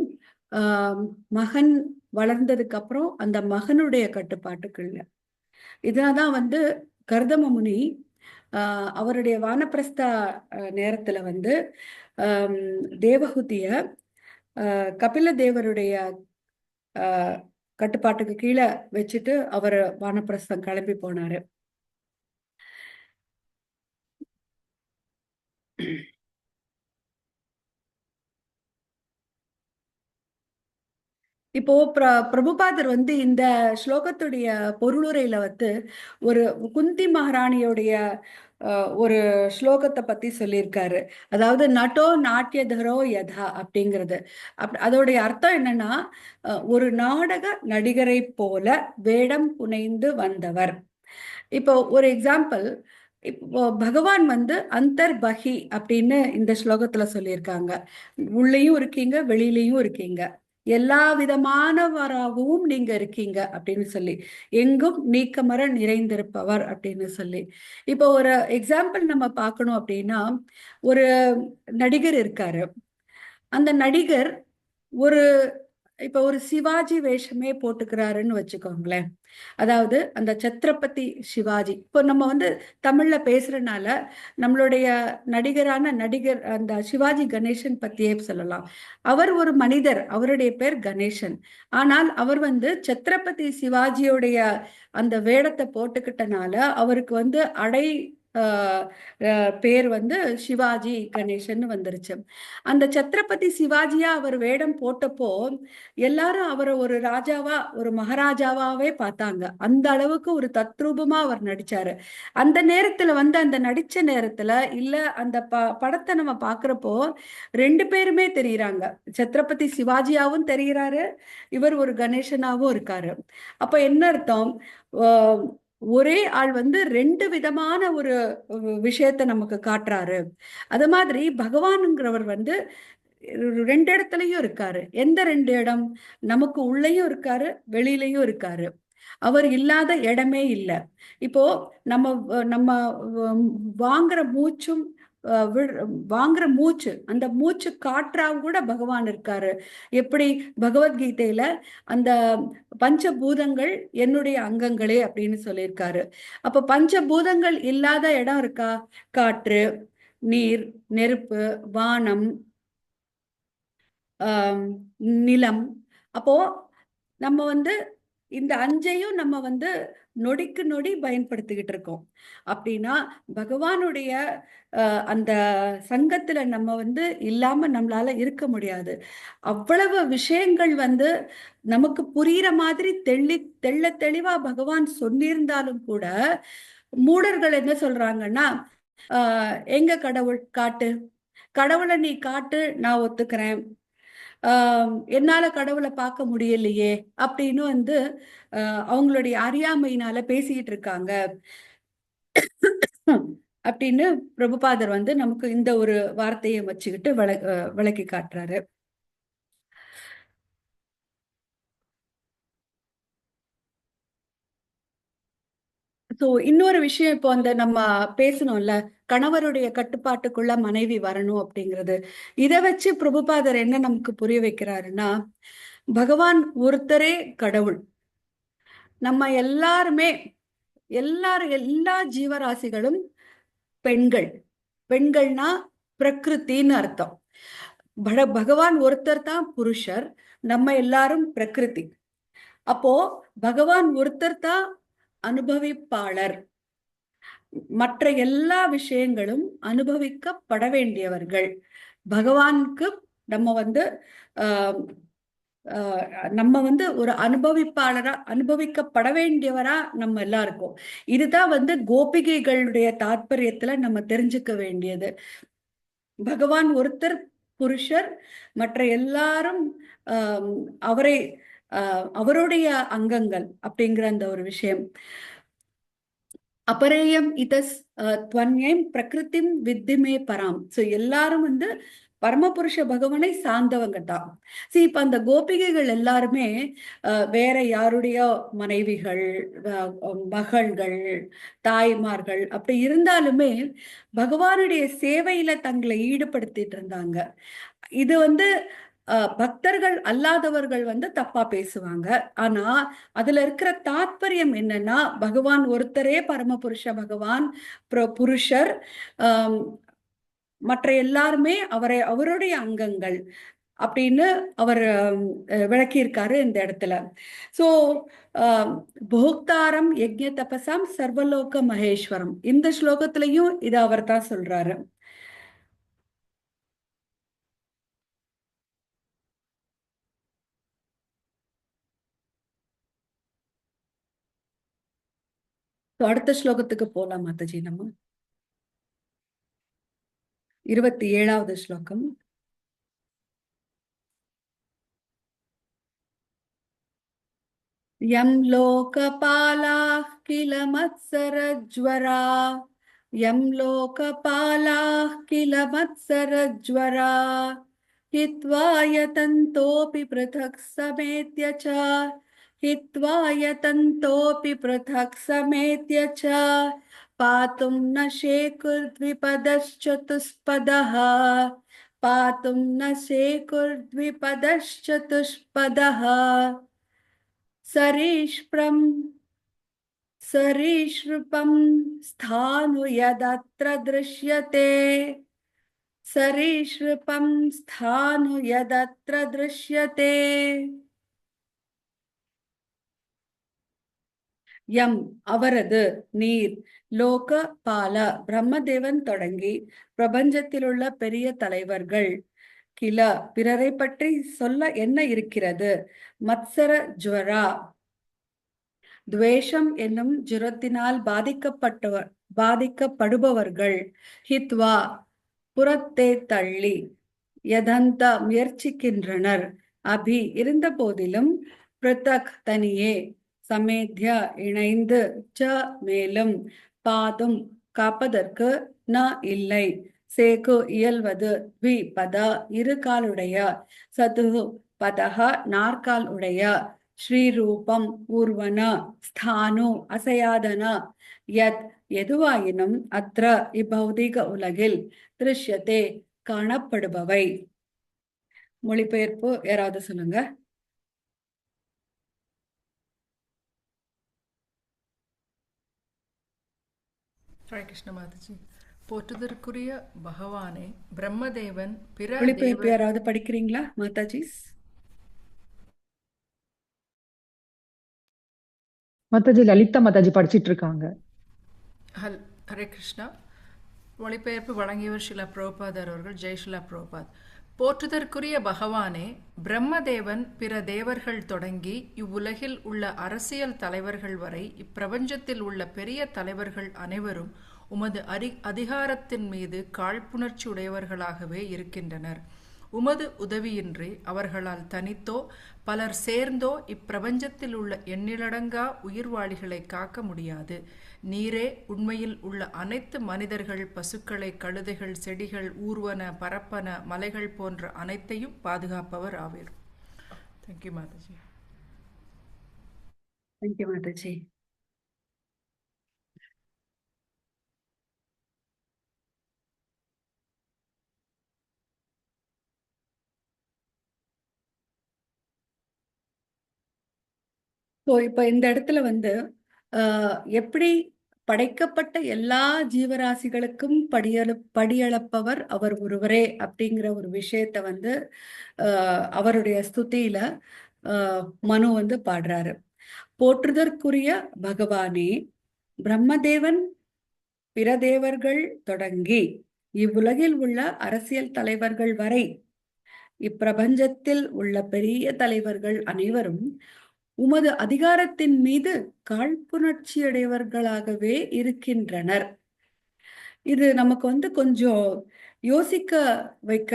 Speaker 1: மகன் வளர்ந்ததுக்கு அப்புறம் அந்த மகனுடைய கட்டுப்பாட்டுக்குள்ள. இதனால்தான் கர்தம முனி அவருடைய வானப்பிரஸ்த நேரத்துல தேவஹூதிய கபில தேவருடைய கட்டுப்பாட்டுக்கு கீழே வச்சுட்டு அவர் வானப்பிரஸ்தம் கிளம்பி போனாரு. இப்போ பிரபுபாதர் இந்த ஸ்லோகத்துடைய பொருளுரையில ஒரு குந்தி மகாராணியுடைய ஒரு ஸ்லோகத்தை பத்தி சொல்லியிருக்காரு. அதாவது நட்டோ நாட்டியதரோ யதா அப்படிங்கிறது. அதோடைய அர்த்தம் என்னன்னா, ஒரு நாடக நடிகரை போல வேடம் புனைந்து வந்தவர். இப்போ ஒரு எக்ஸாம்பிள், இப்போ பகவான் அந்தர்பகி அப்படின்னு இந்த ஸ்லோகத்துல சொல்லியிருக்காங்க. உள்ளேயும் இருக்கீங்க, வெளியிலையும் இருக்கீங்க, எல்லா விதமானவராகவும் நீங்க இருக்கீங்க அப்படின்னு சொல்லி, எங்கும் நீக்கமர நிறைந்திருப்பவர் அப்படின்னு சொல்லி. இப்போ ஒரு எக்ஸாம்பிள் நம்ம பார்க்கணும் அப்படின்னா, ஒரு நடிகர் இருக்காரு. அந்த நடிகர் ஒரு இப்ப ஒரு சிவாஜி வேஷமே போட்டுக்கிறாருன்னு வச்சுக்கோங்களேன். அதாவது அந்த சத்ரபதி சிவாஜி. இப்போ நம்ம தமிழ்ல பேசுறதுனால நம்மளுடைய நடிகர் அந்த சிவாஜி கணேசன் பத்தியே சொல்லலாம். அவர் ஒரு மனிதர், அவருடைய பேர் கணேசன். ஆனால் அவர் சத்ரபதி சிவாஜியோடைய அந்த வேடத்தை போட்டுக்கிட்டனால அவருக்கு அடை பேர் சிவாஜி கணேசன் வந்துருச்சு. அந்த சத்ரபதி சிவாஜியா அவர் வேடம் போட்டப்போ எல்லாரும் அவரை ஒரு ராஜாவா, ஒரு மகாராஜாவாவே பார்த்தாங்க. அந்த அளவுக்கு ஒரு தத்ரூபமா அவர் நடிச்சாரு. அந்த நேரத்துல அந்த நடிச்ச நேரத்துல இல்ல அந்த படத்தை நம்ம பாக்குறப்போ 2 பேருமே தெரியுறாங்க. சத்ரபதி சிவாஜியாவும் தெரிகிறாரு, இவர் ஒரு கணேசனாவும் இருக்காரு. அப்ப என்ன அர்த்தம்? ஒரே ஆள் 2 விதமான ஒரு விஷயத்த நமக்கு காட்டுறாரு. அது மாதிரி பகவானுங்கிறவர் 2 இடத்துலயும் இருக்காரு. எந்த 2 இடம்? நமக்கு உள்ளேயும் இருக்காரு, வெளியிலயும் இருக்காரு. அவர் இல்லாத இடமே இல்லை. இப்போ நம்ம நம்ம வாங்குற மூச்சும் வாங்குற மூச்சு, அந்த மூச்சு காற்றா கூட பகவான் இருக்காரு. எப்படி பகவத்கீதையில அந்த பஞ்சபூதங்கள் என்னுடைய அங்கங்களே அப்படின்னு சொல்லியிருக்காரு. அப்ப பஞ்சபூதங்கள் இல்லாத இடம் இருக்கா? காற்று, நீர், நெருப்பு, வானம், நிலம். அப்போ நம்ம இந்த அஞ்சையும் நம்ம வந்து நொடிக்கு நொடி பயன்படுத்திக்கிட்டு இருக்கோம். அப்படின்னா பகவானுடைய அந்த சங்கத்துல நம்ம வந்து இல்லாம நம்மளால இருக்க முடியாது. அவ்வளவு விஷயங்கள் வந்து நமக்கு புரியிற மாதிரி தெள்ள தெளிவா பகவான் சொல்லியிருந்தாலும் கூட மூடர்கள் என்ன சொல்றாங்கன்னா, எங்க கடவுள் காட்டு, கடவுளை நீ காட்டு, நான் ஒத்துக்கிறேன். என்னால கடவுளை பார்க்க முடியலையே அப்படின்னு வந்து அவங்களுடைய அறியாமையினால பேசிக்கிட்டு இருக்காங்க அப்படின்னு பிரபுபாதர் வந்து நமக்கு இந்த ஒரு வார்த்தையை வச்சுக்கிட்டு விளக்கி காட்டுறாரு. ஸோ இன்னொரு விஷயம் இப்போ அந்த நம்ம பேசணும்ல, கணவருடைய கட்டுப்பாட்டுக்குள்ள மனைவி வரணும் அப்படிங்கிறது. இதை வச்சு பிரபுபாதர் என்ன நமக்கு புரிய வைக்கிறாருன்னா, பகவான் ஒருத்தரே கடவுள். நம்ம எல்லாருமே எல்லா ஜீவராசிகளும் பெண்கள். பெண்கள்னா பிரகிருத்தின்னு அர்த்தம். பகவான் ஒருத்தர் தான் புருஷர், நம்ம எல்லாரும் பிரகிருதி. அப்போ பகவான் ஒருத்தர் தான் அனுபவிப்பாளர். மற்ற எல்லா விஷயங்களும் அனுபவிக்கப்பட வேண்டியவர்கள். பகவானுக்கு நம்ம வந்து நம்ம வந்து ஒரு அனுபவிப்பாளரா, அனுபவிக்கப்பட வேண்டியவரா நம்ம எல்லாருக்கும். இதுதான் வந்து கோபிகைகளுடைய தாற்பயத்துல நம்ம தெரிஞ்சுக்க வேண்டியது. பகவான் ஒருத்தர் புருஷர், மற்ற எல்லாரும் அவரை அவருடைய அங்கங்கள் அப்படிங்கிற அந்த ஒரு விஷயம். அபரேயம் இதஸ் துவன்யம் பிரகிருதிம் வித்திமே பராம். ஸோ எல்லாரும் வந்து பரமபுருஷ பகவானை சார்ந்தவங்க தான். சரி, இப்ப அந்த கோபிகைகள் எல்லாருமே வேற யாருடைய மனைவிகள், மகள்கள், தாய்மார்கள் அப்படி இருந்தாலுமே பகவானுடைய சேவையில தங்களை ஈடுபடுத்திட்டு இருந்தாங்க. இது வந்து பக்தர்கள் அல்லாதவர்கள் வந்து தப்பா பேசுவாங்க. ஆனா அதுல இருக்கிற தாத்பரியம் என்னன்னா, பகவான் ஒருத்தரே பரமபுருஷ பகவான், புருஷர், மற்ற எல்லாருமே அவருடைய அங்கங்கள் அப்படின்னு அவர் விளக்கியிருக்காரு இந்த இடத்துல. சோ போக்தாரம் யஜ்ஞ தபசாம் சர்வலோக மகேஸ்வரம், இந்த ஸ்லோகத்திலையும் இதை அவர் தான் சொல்றாரு. அடுத்த ஸ்லோகத்துக்கு போலாம் மாதாஜி. நம்ம 27வது ஸ்லோகம். யம் லோகபாலாः கில மத்சரஜ்வரா, யம் லோகபாலாः கில மத்சரஜ்வரா, ஹித்வா யதந்தோபி ப்ருதக் சமேத்ய ச, ஹித்வா யதந்தோபி ப்ருதக் சமேத்ய ச, பாதும் ந சேகுர்த்விபதश्சதுஷ்பதः, பாதும் ந சேகுர்த்விபதश्சதுஷ்பதः, सरीसृपं स्थानु यदत्र दृश्यते, सरीसृपं स्थानु यदत्र दृश्यते. யம் அவரது, நீர், லோக பால பிரம்மதேவன் தொடங்கி பிரபஞ்சத்திலுள்ள பெரிய தலைவர்கள், கில பிறரை பற்றி சொல்ல என்ன இருக்கிறது, மத்சர ஜுவரா துவேஷம் என்னும் ஜுரத்தினால் பாதிக்கப்படுபவர்கள், ஹித்வா புறத்தே தள்ளி, யதந்த முயற்சிக்கின்றனர், அபி இருந்த போதிலும், பிருத்தக் தனியே, சமேத்யா இணைந்து, ச மேலும், பாதும் காப்பதற்கு, ந இல்லை, சேகு இயல்வது, வி பத இரு காலுடைய, சதுகு பதக நாற்கால் உடைய, ஸ்ரீரூபம் ஊர்வன, ஸ்தானு அசையாதன, யத் எதுவாயினும், அத்ர இப்பௌதிக உலகில், திருஷ்யத்தே காணப்படுபவை. மொழிபெயர்ப்பு யாராவது சொல்லுங்க.
Speaker 5: ஹரே கிருஷ்ண மாதாஜி. போற்றுதற்குரிய பகவானே பிரம்மதேவன் பிற
Speaker 1: மொழிபெயர்ப்பு யாராவது படிக்கிறீங்களா மாதாஜி?
Speaker 2: மாதாஜி லலிதா மாதாஜி படிச்சிட்டு இருக்காங்க.
Speaker 5: ஹரே கிருஷ்ணா. மொழிபெயர்ப்பு வழங்கியவர் ஷிலா பிரபுபாதர் அவர்கள். ஜெய் ஷிலா பிரபுபாத். போற்றுதற்குரிய பகவானே, பிரம்மதேவன் பிற தேவர்கள் தொடங்கி இவ்வுலகில் உள்ள அரசியல் தலைவர்கள் வரை இப்பிரபஞ்சத்தில் உள்ள பெரிய தலைவர்கள் அனைவரும் உமது அதிகாரத்தின் மீது காழ்ப்புணர்ச்சி உடையவர்களாகவே இருக்கின்றனர். உமது உதவியின்றி அவர்களால் தனித்தோ பலர் சேர்ந்தோ இப்பிரபஞ்சத்தில் உள்ள எண்ணிலடங்கா உயிர்வாளிகளை காக்க முடியாது. நீரே உண்மையில் உள்ள அனைத்து மனிதர்கள், பசுக்களை, கழுதைகள், செடிகள், ஊர்வன, பரப்பன, மலைகள் போன்ற அனைத்தையும் பாதுகாப்பவர் ஆவீர். Thank you Mataji.
Speaker 1: Thank you Mataji. So இப்போ இந்த இடத்துல வந்து எப்படி படைக்கப்பட்ட எல்லா ஜீவராசிகளுக்கும் படியளப்பவர் அவர் ஒருவரே அப்படிங்கிற ஒரு விஷயத்த வந்து அவருடைய ஸ்துதியில மனு வந்து பாடுறாரு. போற்றுதற்குரிய பகவானே, பிரம்மதேவன் பிற தேவர்கள் தொடங்கி இவ்வுலகில் உள்ள அரசியல் தலைவர்கள் வரை இப்பிரபஞ்சத்தில் உள்ள பெரிய தலைவர்கள் அனைவரும் உமது அதிகாரத்தின் மீது காழ்ப்புணர்ச்சியுடையவர்களாகவே இருக்கின்றனர். இது நமக்கு வந்து கொஞ்சம் யோசிக்க வைக்க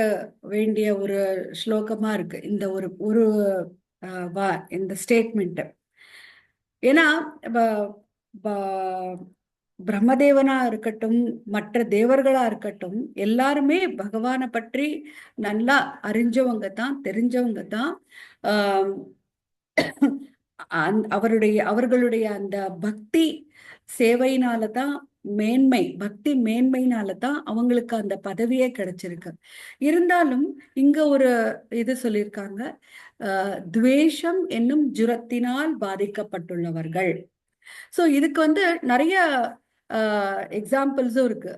Speaker 1: வேண்டிய ஒரு ஸ்லோகமா இருக்கு இந்த ஒரு இந்த ஸ்டேட்மெண்ட். ஏன்னா பிரம்மதேவனா இருக்கட்டும், மற்ற தேவர்களா இருக்கட்டும், எல்லாருமே பகவானை பற்றி நல்லா அறிஞ்சவங்க தான், தெரிஞ்சவங்க தான். அவர்களுடைய அந்த பக்தி சேவையினாலதான் பக்தி மேன்மையினாலதான் அவங்களுக்கு அந்த பதவியே கிடைச்சிருக்கு. இருந்தாலும் இங்க ஒரு இது சொல்லியிருக்காங்க, துவேஷம் என்னும் ஜுரத்தினால் பாதிக்கப்பட்டுள்ளவர்கள். சோ இதுக்கு வந்து நிறைய எக்ஸாம்பிள்ஸும் இருக்கு.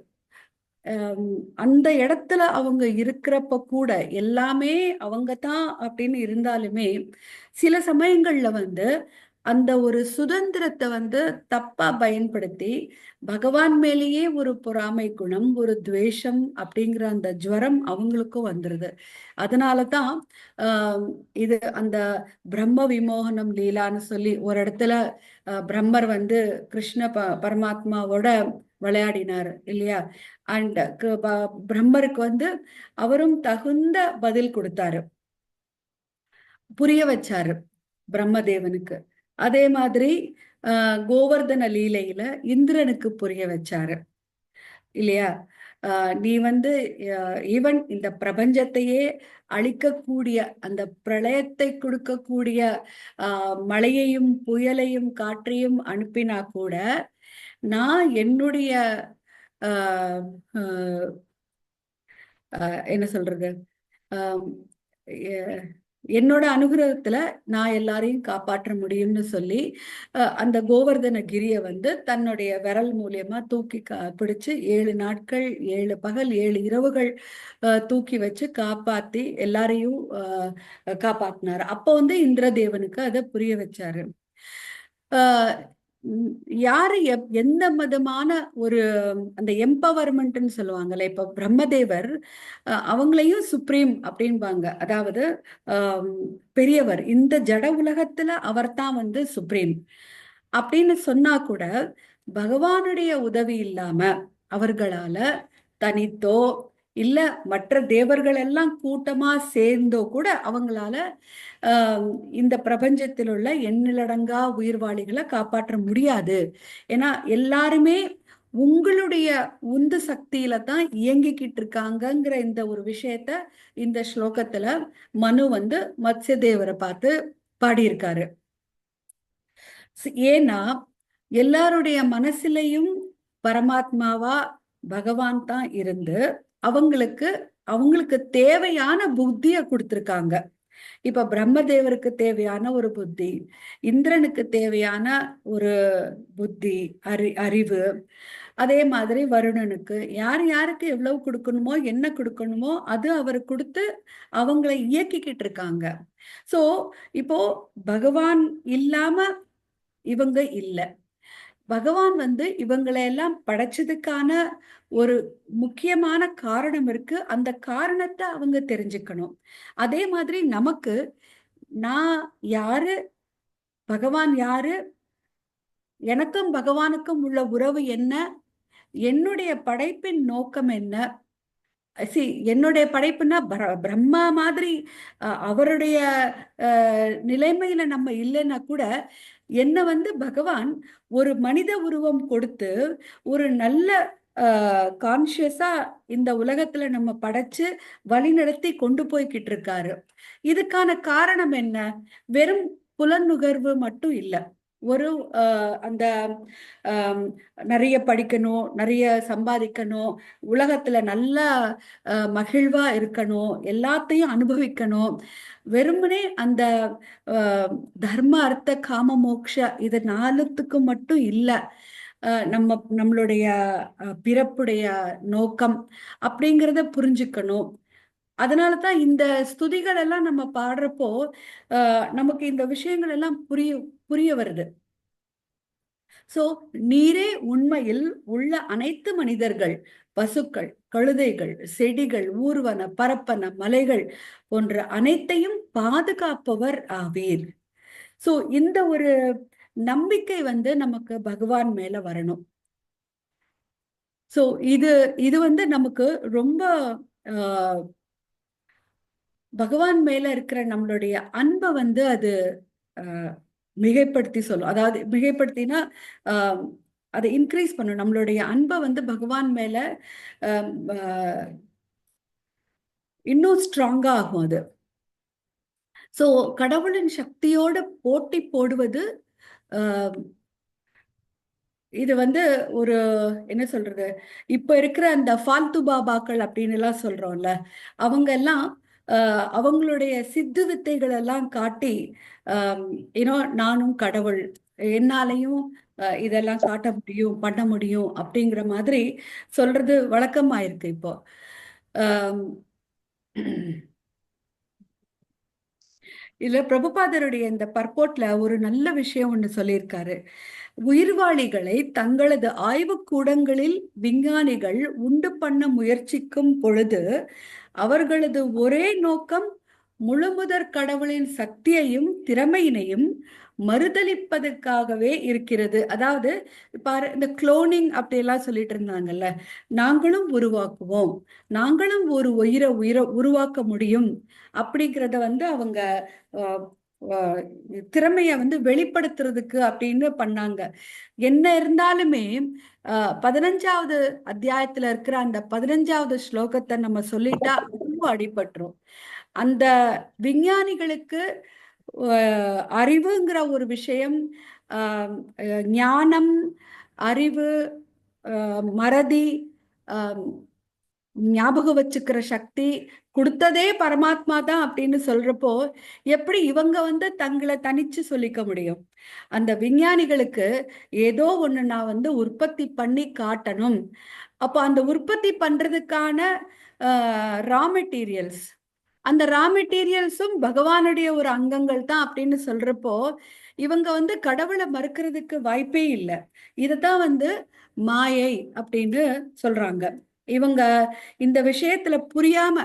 Speaker 1: அந்த இடத்துல அவங்க இருக்கிறப்ப கூட எல்லாமே அவங்க தான் அப்படின்னு இருந்தாலுமே சில சமயங்கள்ல வந்து அந்த ஒரு சுதந்திரத்தை வந்து தப்பா பயன்படுத்தி பகவான் மேலேயே ஒரு பொறாமை குணம், ஒரு துவேஷம் அப்படிங்கிற அந்த ஜுவரம் அவங்களுக்கும் வந்துருது. அதனாலதான் இது அந்த பிரம்ம விமோகனம் லீலான்னு சொல்லி ஒரு இடத்துல பிரம்மர் வந்து கிருஷ்ண பரமாத்மாவோட விளையாடினார் இல்லையா? அண்ட் பிரம்மருக்கு வந்து அவரும் தகுந்த பதில் கொடுத்தாரு, புரிய வச்சாரு பிரம்மதேவனுக்கு. அதே மாதிரி கோவர்தன லீலையில இந்திரனுக்கு புரிய வச்சாரு இல்லையா? நீ வந்து ஈவன் இந்த பிரபஞ்சத்தையே அழிக்கக்கூடிய அந்த பிரளயத்தை கொடுக்கக்கூடிய மழையையும் புயலையும் காற்றையும் அனுப்பினா கூட நான் என்னுடைய என்ன சொல்றது, என்னோட அனுகிரகத்துல நான் எல்லாரையும் காப்பாற்ற முடியும்னு சொல்லி அந்த கோவர்தன கிரிய வந்து தன்னுடைய விரல் மூலியமா தூக்கி பிடிச்சு 7 நாட்கள் 7 பகல் 7 இரவுகள் தூக்கி வச்சு காப்பாத்தி எல்லாரையும் காப்பாத்தினாரு. அப்போ வந்து இந்திரதேவனுக்கு அதை புரிய வச்சாரு. யாரு எந்த விதமான ஒரு அந்த எம்பவர்மெண்ட்னு சொல்லுவாங்கல்ல, இப்ப பிரம்மதேவர் அவங்களையும் சுப்ரீம் அப்படின்பாங்க, அதாவது பெரியவர், இந்த ஜட உலகத்துல அவர் தான் வந்து சுப்ரீம் அப்படின்னு சொன்னா கூட பகவானுடைய உதவி இல்லாம அவர்களால தனித்தோ இல்ல மற்ற தேவர்கள் எல்லாம் கூட்டமா சேர்ந்தோ கூட அவங்களால இந்த பிரபஞ்சத்தில் உள்ள எண்ணிலடங்கா உயிர்வாளிகளை காப்பாற்ற முடியாது. ஏன்னா எல்லாருமே உங்களுடைய உந்து சக்தியில தான் இயங்கிக்கிட்டு இருக்காங்கங்கிற இந்த ஒரு விஷயத்த இந்த ஸ்லோகத்துல மனு வந்து மத்ஸ்யதேவரை பார்த்து பாடியிருக்காரு. ஏன்னா எல்லாருடைய மனசுலையும் பரமாத்மாவா பகவான் தான் இருந்து அவங்களுக்கு தேவையான புத்திய கொடுத்திருக்காங்க. இப்ப பிரம்மதேவருக்கு தேவையான ஒரு புத்தி, இந்திரனுக்கு தேவையான ஒரு புத்தி, அறிவு, அதே மாதிரி வருணனுக்கு யாருக்கு எவ்வளவு கொடுக்கணுமோ என்ன கொடுக்கணுமோ அது அவர் கொடுத்து அவங்களை இயக்கிக்கிட்டு இருக்காங்க. சோ இப்போ பகவான் இல்லாம இவங்க இல்ல. பகவான் வந்து இவங்களை எல்லாம் படைச்சதுக்கான ஒரு முக்கியமான காரணம் இருக்கு. அந்த காரணத்தை அவங்க தெரிஞ்சுக்கணும். அதே மாதிரி நமக்கு நான் யாரு, பகவான் யாரு, எனக்கும் பகவானுக்கும் உள்ள உறவு என்ன, என்னுடைய படைப்பின் நோக்கம் என்ன. என்னுடைய படைப்புனா பிரம்மா மாதிரி அவருடைய நிலைமையில நம்ம இல்லைன்னா கூட என்ன வந்து பகவான் ஒரு மனித உருவம் கொடுத்து ஒரு நல்ல கான்சியஸா இந்த உலகத்துல நம்ம படைச்சு வழி நடத்தி கொண்டு போய்கிட்டு இருக்காரு. இதுக்கான காரணம் என்ன? வெறும் புலனுகர்வு மட்டும் இல்லை. ஒரு அந்த நிறைய படிக்கணும், நிறைய சம்பாதிக்கணும், உலகத்துல நல்லா மகிழ்வா இருக்கணும், எல்லாத்தையும் அனுபவிக்கணும், வெறுமனே அந்த தர்ம அர்த்த காம மோக்ஷ இது நாலுத்துக்கு மட்டும் இல்லை நம்மளுடைய பிறப்புடைய நோக்கம் அப்படிங்கிறத புரிஞ்சுக்கணும். அதனாலதான் இந்த ஸ்துதிகள் எல்லாம் நம்ம பாடுறப்போ நமக்கு இந்த விஷயங்கள் எல்லாம் புரிய வருது. சோ நீரே உண்மையில் உள்ள அனைத்து மனிதர்கள், பசுக்கள், கழுதைகள், செடிகள், ஊர்வன, பரப்பன, மலைகள் போன்ற அனைத்தையும் பாதுகாப்பவர் ஆவீர். சோ இந்த ஒரு நம்பிக்கை வந்து நமக்கு பகவான் மேல வரணும். சோ இது வந்து நமக்கு ரொம்ப பகவான் மேல இருக்கிற நம்மளுடைய அன்பை வந்து அது மிகைப்படுத்தி சொல்லும். அதாவது மிகைப்படுத்தினா அதை இன்க்ரீஸ் பண்ணும். நம்மளுடைய அன்பை வந்து பகவான் மேல இன்னும் ஸ்ட்ராங்கா ஆகும் அது. சோ கடவுளின் சக்தியோட போட்டி போடுவது இது வந்து ஒரு என்ன சொல்றது, இப்ப இருக்கிற அந்த ஃபால்து பாபாக்கள் அப்படின்னு எல்லாம் சொல்றோம்ல, அவங்க எல்லாம் அவங்களுடைய சித்து வித்தைகள் எல்லாம் காட்டி ஏன்னோ நானும் கடவுள், என்னாலையும் இதெல்லாம் காட்ட முடியும், பண்ண முடியும் அப்படிங்கிற மாதிரி சொல்றது வழக்கமாயிருக்கு இப்போ. இதுல பிரபுபாதருடைய இந்த பர்போட்ல ஒரு நல்ல விஷயம் ஒண்ணு சொல்லியிருக்காரு. உயிர்வாளிகளை தங்களது ஆய்வுக்கூடங்களில் விஞ்ஞானிகள் உண்டு பண்ண முயற்சிக்கும் பொழுது அவர்களது ஒரே நோக்கம் முழுமுதற் கடவுளின் சக்தியையும் திறமையினையும் மறுதளிப்பதற்காகவே இருக்கிறது. அதாவது பாரு, இந்த குளோனிங் அப்படியெல்லாம் சொல்லிட்டு இருந்தாங்கல்ல, நாங்களும் உருவாக்குவோம், நாங்களும் ஒரு உயிரை உருவாக்க முடியும் அப்படிங்கிறத வந்து அவங்க திறமைய வந்து வெளிப்படுத்துறதுக்கு அப்படின்னு பண்ணாங்க. என்ன இருந்தாலுமே 15வது அத்தியாயத்துல இருக்கிற அந்த 15வது ஸ்லோகத்தை நம்ம சொல்லிட்டா ரொம்ப அடிபட்டுரும். அந்த விஞ்ஞானிகளுக்கு அறிவுங்கிற ஒரு விஷயம், ஞானம், அறிவு, மறதி, ஞாபகம் வச்சுக்கிற சக்தி கொடுத்ததே பரமாத்மா தான் அப்படின்னு சொல்றப்போ எப்படி இவங்க வந்து தங்களை தனிச்சு சொல்லிக்க முடியும்? அந்த விஞ்ஞானிகளுக்கு ஏதோ ஒண்ணு நான் வந்து உற்பத்தி பண்ணி காட்டணும். அப்போ அந்த உற்பத்தி பண்றதுக்கான ரா மெட்டீரியல்ஸ், அந்த ரா மெட்டீரியல்ஸும் பகவானுடைய ஒரு அங்கங்கள் தான் அப்படின்னு சொல்றப்போ இவங்க வந்து கடவுளை மறுக்கிறதுக்கு வாய்ப்பே இல்லை. இததான் வந்து மாயை அப்படின்னு சொல்றாங்க. இவங்க இந்த விஷயத்துல புரியாம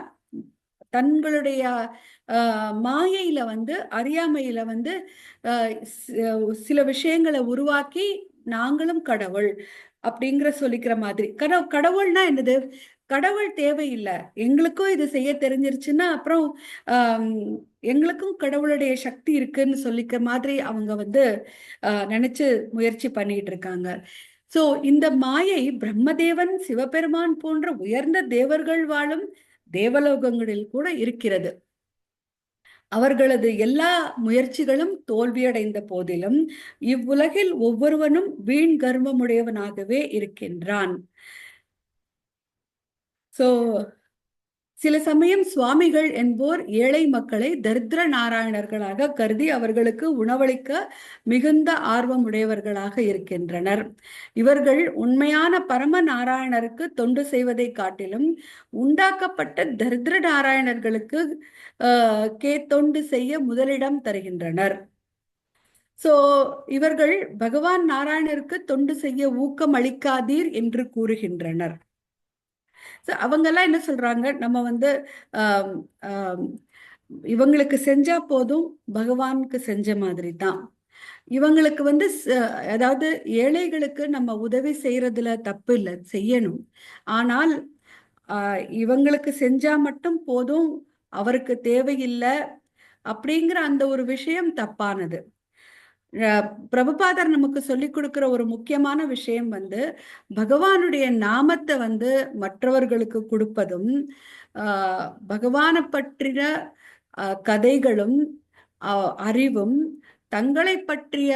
Speaker 1: தங்களுடைய மாயையில வந்து அறியாமையில வந்து சில விஷயங்களை உருவாக்கி நாங்களும் கடவுள் அப்படிங்கிற சொல்லிக்கிற மாதிரி. கடவுள்னா என்னது? கடவுள் தேவையில்லை, எங்களுக்கும் இது செய்ய தெரிஞ்சிருச்சுன்னா அப்புறம் எங்களுக்கும் கடவுளுடைய சக்தி இருக்குன்னு சொல்லிக்கிற மாதிரி அவங்க வந்து நினைச்சு முயற்சி பண்ணிட்டு இருக்காங்க. சோ இந்த மாயை பிரம்மதேவன், சிவபெருமான் போன்ற உயர்ந்த தேவர்கள் வாழும் தேவலோகங்களில் கூட இருக்கிறது. அவர்களது எல்லா முயற்சிகளும் தோல்வியடைந்த போதிலும் இவ்வுலகில் ஒவ்வொருவனும் வீண் கர்வமுடையவனாகவே இருக்கின்றான். சோ சில சமயம் சுவாமிகள் என்போர் ஏழை மக்களை தரித்திர நாராயணர்களாக கருதி அவர்களுக்கு உணவளிக்க மிகுந்த ஆர்வம் உடையவர்களாக இருக்கின்றனர். இவர்கள் உண்மையான பரம நாராயணருக்கு தொண்டு செய்வதை காட்டிலும் உண்டாக்கப்பட்ட தரித்திர நாராயணர்களுக்கு தொண்டு செய்ய முதலிடம் தருகின்றனர். சோ இவர்கள் பகவான் நாராயணருக்கு தொண்டு செய்ய ஊக்கம் அளிக்காதீர் என்று கூறுகின்றனர். அவங்கெல்லாம் என்ன சொல்றாங்க, நம்ம வந்து ஆம், ஆம், இவங்களுக்கு செஞ்சா போதும், பகவானுக்கு செஞ்ச மாதிரி தான். இவங்களுக்கு வந்து அதாவது ஏழைகளுக்கு நம்ம உதவி செய்யறதுல தப்பு இல்லை, செய்யணும். ஆனால் இவங்களுக்கு செஞ்சா மட்டும் போதும், அவருக்கு தேவையில்லை அப்படிங்கிற அந்த ஒரு விஷயம் தப்பானது. பிரபுபாதர் நமக்கு சொல்லி கொடுக்கிற ஒரு முக்கியமான விஷயம் வந்து பகவானுடைய நாமத்தை வந்து மற்றவர்களுக்கு கொடுப்பதும், பகவானை பற்றின கதைகளும் அறிவும், தங்களை பற்றிய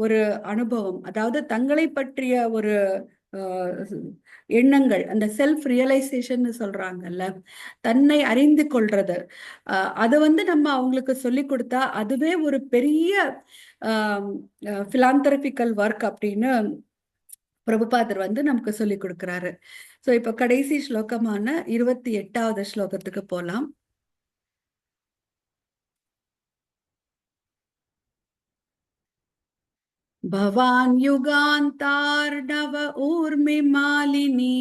Speaker 1: ஒரு அனுபவம், அதாவது தங்களை பற்றிய ஒரு எண்ணங்கள், அந்த செல்ஃப் ரியலைசேஷன் சொல்றாங்கல்ல, தன்னை அறிந்து கொள்றது, அதை வந்து நம்ம அவங்களுக்கு சொல்லி கொடுத்தா அதுவே ஒரு பெரிய பிலாந்தரபிக்கல் ஒர்க் அப்படின்னு பிரபுபாதர் வந்து நமக்கு சொல்லி கொடுக்கிறாரு. சோ இப்ப கடைசி ஸ்லோகமான 28வது ஸ்லோகத்துக்கு போலாம். भवान् युगान्तार्णव ऊर्मिमालिनी,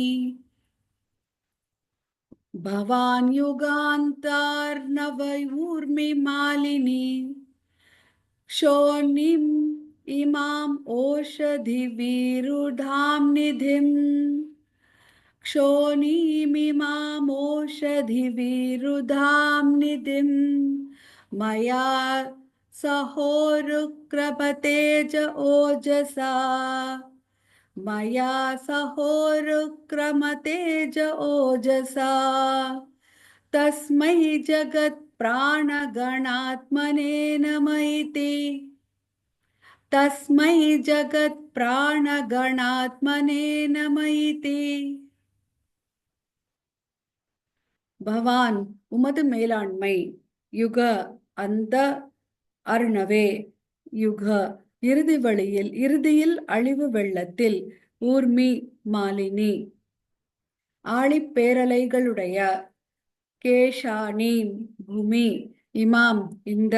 Speaker 1: भवान् युगान्तार्णव ऊर्मिमालिनी, क्षोणिम् इमाम् ओषधिविरुधां निधिम्, क्षोणीमिमाम् ओषधिविरुधां निधिम्, मया सहोरुक्रमतेज ओजसा, मया सहोरुक्रमतेज ओजसा, तस्मै जगत् प्राणगणात्मने नमैति, तस्मै जगत् प्राणगणात्मने नमैति. பவான் உமது மேலாண்மை, யுக அந்த அருணவே, யுக இறுதி வழியில், இறுதியில் அழிவு வெள்ளத்தில், ஊர்மி மாலினி ஆழிப்பேரலைகளுடைய, கேஷானி பூமி, இமாம் இந்த,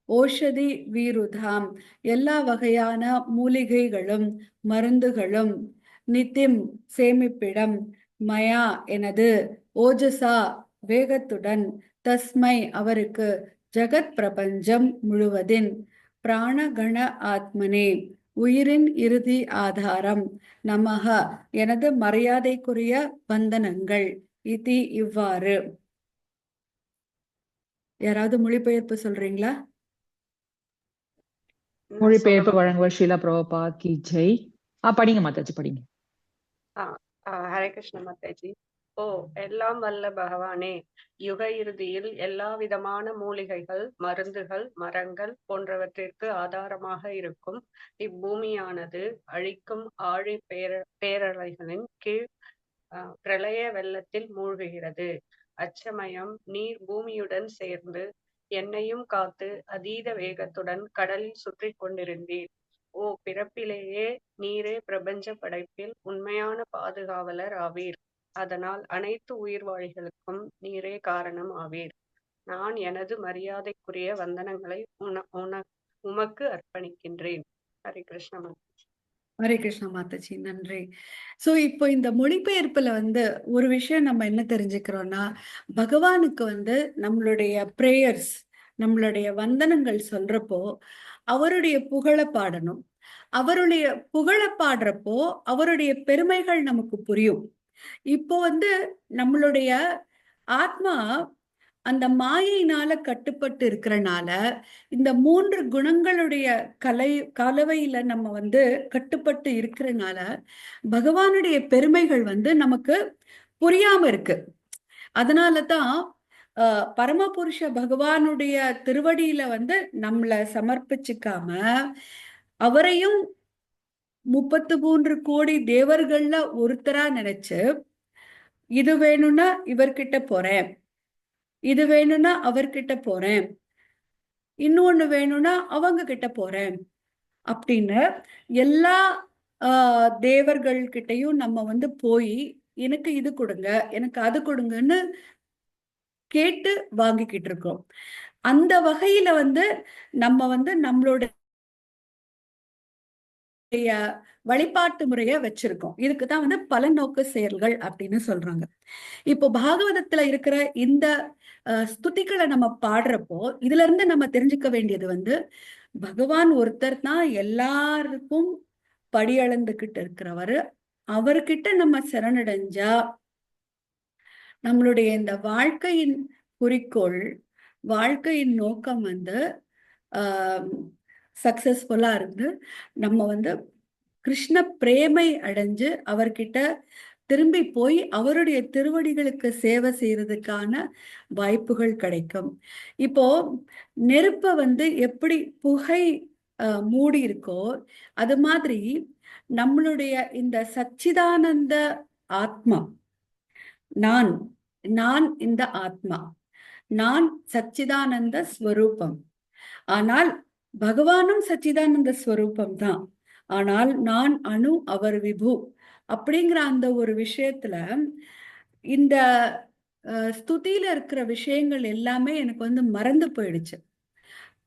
Speaker 1: ஓஷதி வீருதாம் எல்லா வகையான மூலிகைகளும் மருந்துகளும், நித்திம் சேமிப்பிடம், மயா எனது, ஓஜசா வேகத்துடன், தஸ்மை அவருக்கு, ஜகத் பிரபஞ்சம் முழுவதின், பிராணகண ஆத்மனே உயிரின் இறுதி ஆதாரம், நமக எனது மரியாதைக்குரிய வந்தனங்கள், இதி இவ்வாறு. யாராவது மொழிபெயர்ப்பு சொல்றீங்களா?
Speaker 2: மொழிபெயர்ப்பு வழங்குவர் ஷீலா பிரபுபாத் கி ஜெய். படிங்க மாதாஜி, படிங்க.
Speaker 6: ஹரே கிருஷ்ண மாதாஜி. ஓ எல்லாம் வல்ல பகவானே, யுக இறுதியில் எல்லா விதமான மூலிகைகள், மருந்துகள், மரங்கள் போன்றவற்றிற்கு ஆதாரமாக இருக்கும் இப்பூமியானது அழிக்கும் ஆழி பேரலைகளின் கீழ் பிரளய வெள்ளத்தில் மூழ்குகிறது. அச்சமயம் நீர் பூமியுடன் சேர்ந்து என்னையும் காத்து அதீத வேகத்துடன் கடலில் சுற்றி கொண்டிருந்தீர். ஓ பிறப்பிலேயே நீரே பிரபஞ்ச படைப்பில் உண்மையான பாதுகாவலர் ஆவீர். அதனால் அனைத்து உயிர்வாழிகளுக்கும் நீரே காரணம் ஆவீர். நான் எனது மரியாதைக்குரிய வந்தனங்களை உமக்கு அர்ப்பணிக்கின்றேன். ஹரே கிருஷ்ண மாதாஜி.
Speaker 1: ஹரே கிருஷ்ண மாதாஜி, நன்றி. சோ இப்போ இந்த மொழிபெயர்ப்புல வந்து ஒரு விஷயம் நம்ம என்ன தெரிஞ்சுக்கிறோம்னா, பகவானுக்கு வந்து நம்மளுடைய பிரேயர்ஸ், நம்மளுடைய வந்தனங்கள் சொல்றப்போ அவருடைய புகழ பாடணும். அவருடைய புகழ பாடுறப்போ அவருடைய பெருமைகள் நமக்கு புரியும். இப்போ வந்து நம்மளுடைய ஆத்மா அந்த மாயினால கட்டுப்பட்டு இருக்கிறனால, இந்த 3 குணங்களுடைய கலவையில நம்ம வந்து கட்டுப்பட்டு இருக்கிறனால பகவானுடைய பெருமைகள் வந்து நமக்கு புரியாம இருக்கு. அதனாலதான் பரமபுருஷ பகவானுடைய திருவடியில வந்து நம்மளை சமர்ப்பிச்சுக்காம அவரையும் 33 கோடி தேவர்கள்ல ஒருத்தரா நினைச்சு, இது வேணும்னா இவர்கிட்ட போறேன், இது வேணும்னா அவர்கிட்ட போறேன், இன்னொன்னு வேணும்னா அவங்க கிட்ட போறேன் அப்படின்னு எல்லா தேவர்கள் கிட்டையும் நம்ம வந்து போய் எனக்கு இது கொடுங்க, எனக்கு அது கொடுங்கன்னு கேட்டு வாங்கிக்கிட்டு இருக்கோம். அந்த வகையில வந்து நம்ம வந்து நம்மளோட வழிபாட்டு முறைய வச்சிருக்கோம். இதுக்குதான் வந்து பலநோக்கு செயல்கள் அப்படின்னு சொல்றாங்க. இப்போ பாகவதத்துல இருக்கிற இந்த ஸ்துதிகளை நம்ம பாடுறப்போ இதுல இருந்து நம்ம தெரிஞ்சுக்க வேண்டியது வந்து பகவான் ஒருத்தர் தான் எல்லாருக்கும் படி அளந்துகிட்டு இருக்கிறவரு. அவர்கிட்ட நம்ம சரணடைஞ்சா நம்மளுடைய இந்த வாழ்க்கையின் குறிக்கோள், வாழ்க்கையின் நோக்கம் வந்து சக்சஸ்ஃபுல்லா இருந்து நம்ம வந்து கிருஷ்ண பிரேமை அடைஞ்சு அவர்கிட்ட திரும்பி போய் அவருடைய திருவடிகளுக்கு சேவை செய்யறதுக்கான வாய்ப்புகள் கிடைக்கும். இப்போ நெருப்ப வந்து எப்படி புகை மூடி இருக்கோ அது மாதிரி நம்மளுடைய இந்த சச்சிதானந்த ஆத்மா, நான் நான் இந்த ஆத்மா, நான் சச்சிதானந்த ஸ்வரூபம். ஆனால் பகவானும் சச்சிதானந்த ஸ்வரூபம் தான். ஆனால் நான் அணு, அவர் விபு அப்படிங்கிற அந்த ஒரு விஷயத்துல இந்த ஸ்துதியில இருக்கிற விஷயங்கள் எல்லாமே எனக்கு வந்து மறந்து போயிடுச்சு.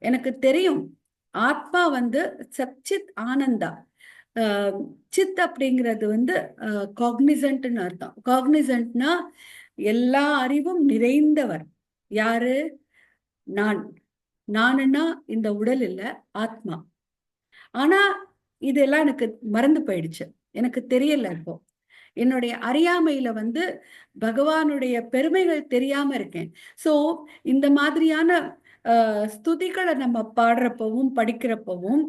Speaker 1: எனக்கு தெரியும் ஆத்மா வந்து சச்சித் ஆனந்தா. சித் அப்படிங்கிறது வந்து காக்னிசன்ட்னு அர்த்தம். காக்னிசன்ட்னா எல்லா அறிவும் நிறைந்தவர். யாரு? நான். நானுன்னா இந்த உடல் இல்ல, ஆத்மா. ஆனா இதெல்லாம் எனக்கு மறந்து போயிடுச்சு, எனக்கு தெரியல. இப்போ என்னுடைய அறியாமையில வந்து பகவானுடைய பெருமைகள் தெரியாம இருக்கேன். சோ இந்த மாதிரியான ஸ்துதிகளை நம்ம பாடுறப்பவும் படிக்கிறப்பவும்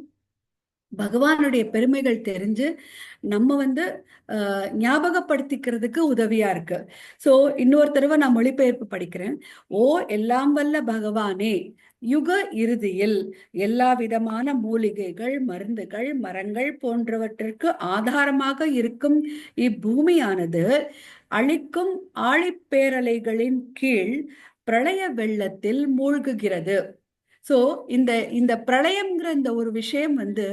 Speaker 1: பகவானுடைய பெருமைகள் தெரிஞ்சு நம்ம வந்து ஞாபகப்படுத்திக்கிறதுக்கு உதவியா இருக்கு. சோ இன்னொரு தடவை நான் மொழிபெயர்ப்பு படிக்கிறேன். ஓ எல்லாம் வல்ல பகவானே, யுக இறுதியில் எல்லா விதமான மூலிகைகள், மருந்துகள், மரங்கள் போன்றவற்றிற்கு ஆதாரமாக இருக்கும் இப்பூமியானது அழிக்கும் ஆழிப்பேரலைகளின் கீழ் பிரளய வெள்ளத்தில் மூழ்குகிறது. சோ இந்த இந்த பிரளயம்ங்கிற இந்த ஒரு விஷயம் வந்து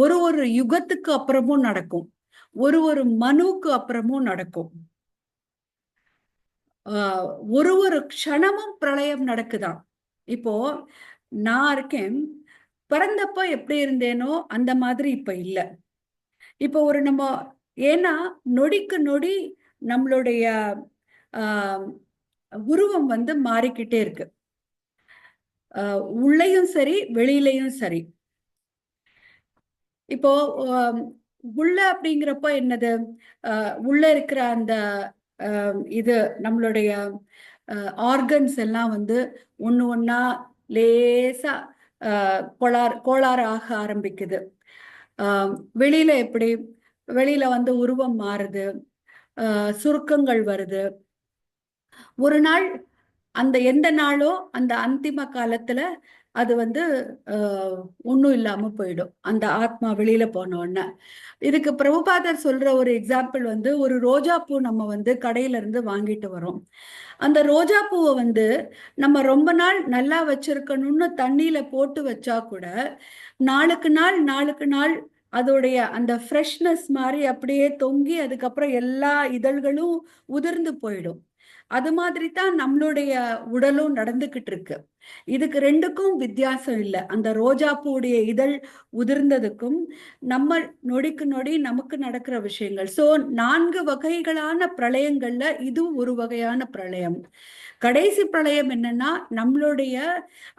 Speaker 1: ஒரு ஒரு யுகத்துக்கு அப்புறமும் நடக்கும், ஒரு ஒரு மனுவுக்கு அப்புறமும் நடக்கும். ஒரு ஒரு க்ஷணமும் பிரளயம் நடக்குதான். இப்போ நான் இருக்கேன், பிறந்தப்போ எப்படி இருந்தேனோ அந்த மாதிரி இப்ப இல்ல. இப்போ ஒரு நம்ம ஏன்னா நொடிக்கு நொடி நம்மளுடைய உருவம் வந்து மாறிக்கிட்டே இருக்கு, உள்ளேயும் சரி வெளியிலையும் சரி. இப்போ உள்ள அப்படிங்கிறப்போ என்னது, உள்ள இருக்கிற அந்த இது நம்மளுடைய ஆர்கன்ஸ் எல்லாம் வந்து ஒண்ணு ஒண்ணா லேசா கோளாறு ஆக ஆரம்பிக்குது. வெளியில எப்படி, வெளியில வந்து உருவம் மாறுது, சுருக்கங்கள் வருது. ஒரு நாள் அந்த எந்த நாளோ அந்த அந்திம காலத்துல அது வந்து ஒன்றும் இல்லாம போயிடும், அந்த ஆத்மா வெளியில போன உடனே. இதுக்கு பிரபுபாதர் சொல்ற ஒரு எக்ஸாம்பிள் வந்து, ஒரு ரோஜா பூ நம்ம வந்து கடையில இருந்து வாங்கிட்டு வரோம். அந்த ரோஜா பூவை வந்து நம்ம ரொம்ப நாள் நல்லா வச்சிருக்கணும்னு தண்ணியில போட்டு வச்சா கூட நாளுக்கு நாள் நாளுக்கு நாள் அதோடைய அந்த ஃப்ரெஷ்னஸ் மாதிரி அப்படியே தொங்கி அதுக்கப்புறம் எல்லா இதழ்களும் உதிர்ந்து போயிடும். அது மாதிரி தான் நம்மளுடைய உடலும் நடந்துகிட்டு இருக்கு. இதுக்கு ரெண்டுக்கும் வித்தியாசம் இல்லை. அந்த ரோஜா பூடைய இதழ் உதிர்ந்ததுக்கும் நம்ம நொடிக்கு நொடி நமக்கு நடக்கிற விஷயங்கள். சோ 4 வகைகளான பிரளயங்கள்ல இதுவும் ஒரு வகையான பிரளயம். கடைசி பிரளயம் என்னன்னா, நம்மளுடைய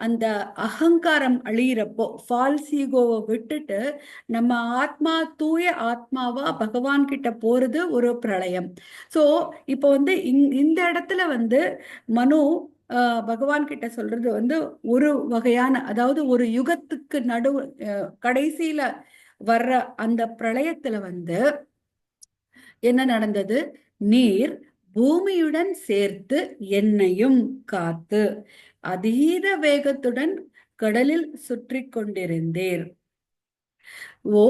Speaker 1: அந்த அகங்காரம் அழியிறப்போ, ஃபால்ஸ் ஈகோவை விட்டுட்டு நம்ம ஆத்மா தூய ஆத்மாவா பகவான் கிட்ட போறது ஒரு பிரளயம். சோ இப்போ வந்து இந்த இடத்துல வந்து மனு பகவான் கிட்ட சொல்றது வந்து ஒரு வகையான, அதாவது ஒரு யுகத்துக்கு கடைசியில வர்ற அந்த பிரளயத்துல வந்து என்ன நடந்தது, நீர் பூமியுடன் சேர்த்து என்னையும் காத்து அதீத வேகத்துடன் கடலில் சுற்றி கொண்டிருந்தீர். ஓ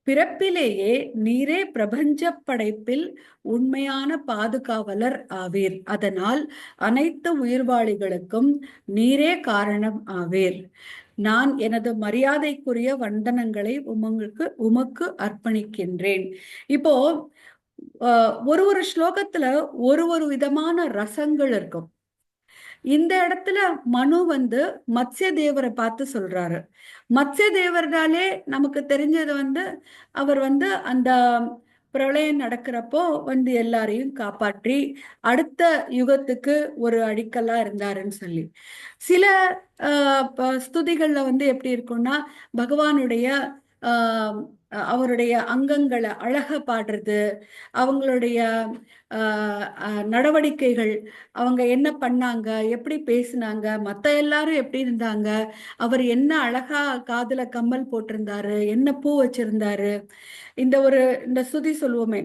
Speaker 1: பிறப்பிலேயே நீரே பிரபஞ்ச படைப்பில் உண்மையான பாதுகாவலர் ஆவீர். அதனால் அனைத்து உயிர்வாளிகளுக்கும் நீரே காரணம் ஆவீர். நான் எனது மரியாதைக்குரிய வந்தனங்களை உமக்கு அர்ப்பணிக்கின்றேன். இப்போ ஒரு ஒரு ஸ்லோகத்துல ஒரு ஒரு விதமான ரசங்கள் இருக்கும். இந்த இடத்துல மனு வந்து மத்ஸ்ய தேவரை பார்த்து சொல்றாரு. மத்ஸ்ய தேவர்னாலே நமக்கு தெரிஞ்சது வந்து அவர் வந்து அந்த பிரளயம் நடக்கிறப்போ வந்து எல்லாரையும் காப்பாற்றி அடுத்த யுகத்துக்கு ஒரு அடிக்கல்லா இருந்தாருன்னு சொல்லி. சில ஸ்துதிகள்ல வந்து எப்படி இருக்கும்னா பகவானுடைய அவருடைய அங்கங்களை அழகா பாடுறது, அவங்களுடைய நடவடிக்கைகள், அவங்க என்ன பண்ணாங்க, எப்படி பேசினாங்க, மற்ற எல்லாரும் எப்படி இருந்தாங்க, அவர் என்ன அழகா காதுல கம்மல் போட்டிருந்தாரு, என்ன பூ வச்சிருந்தாரு, இந்த ஸ்துதி சொல்லுவோமே,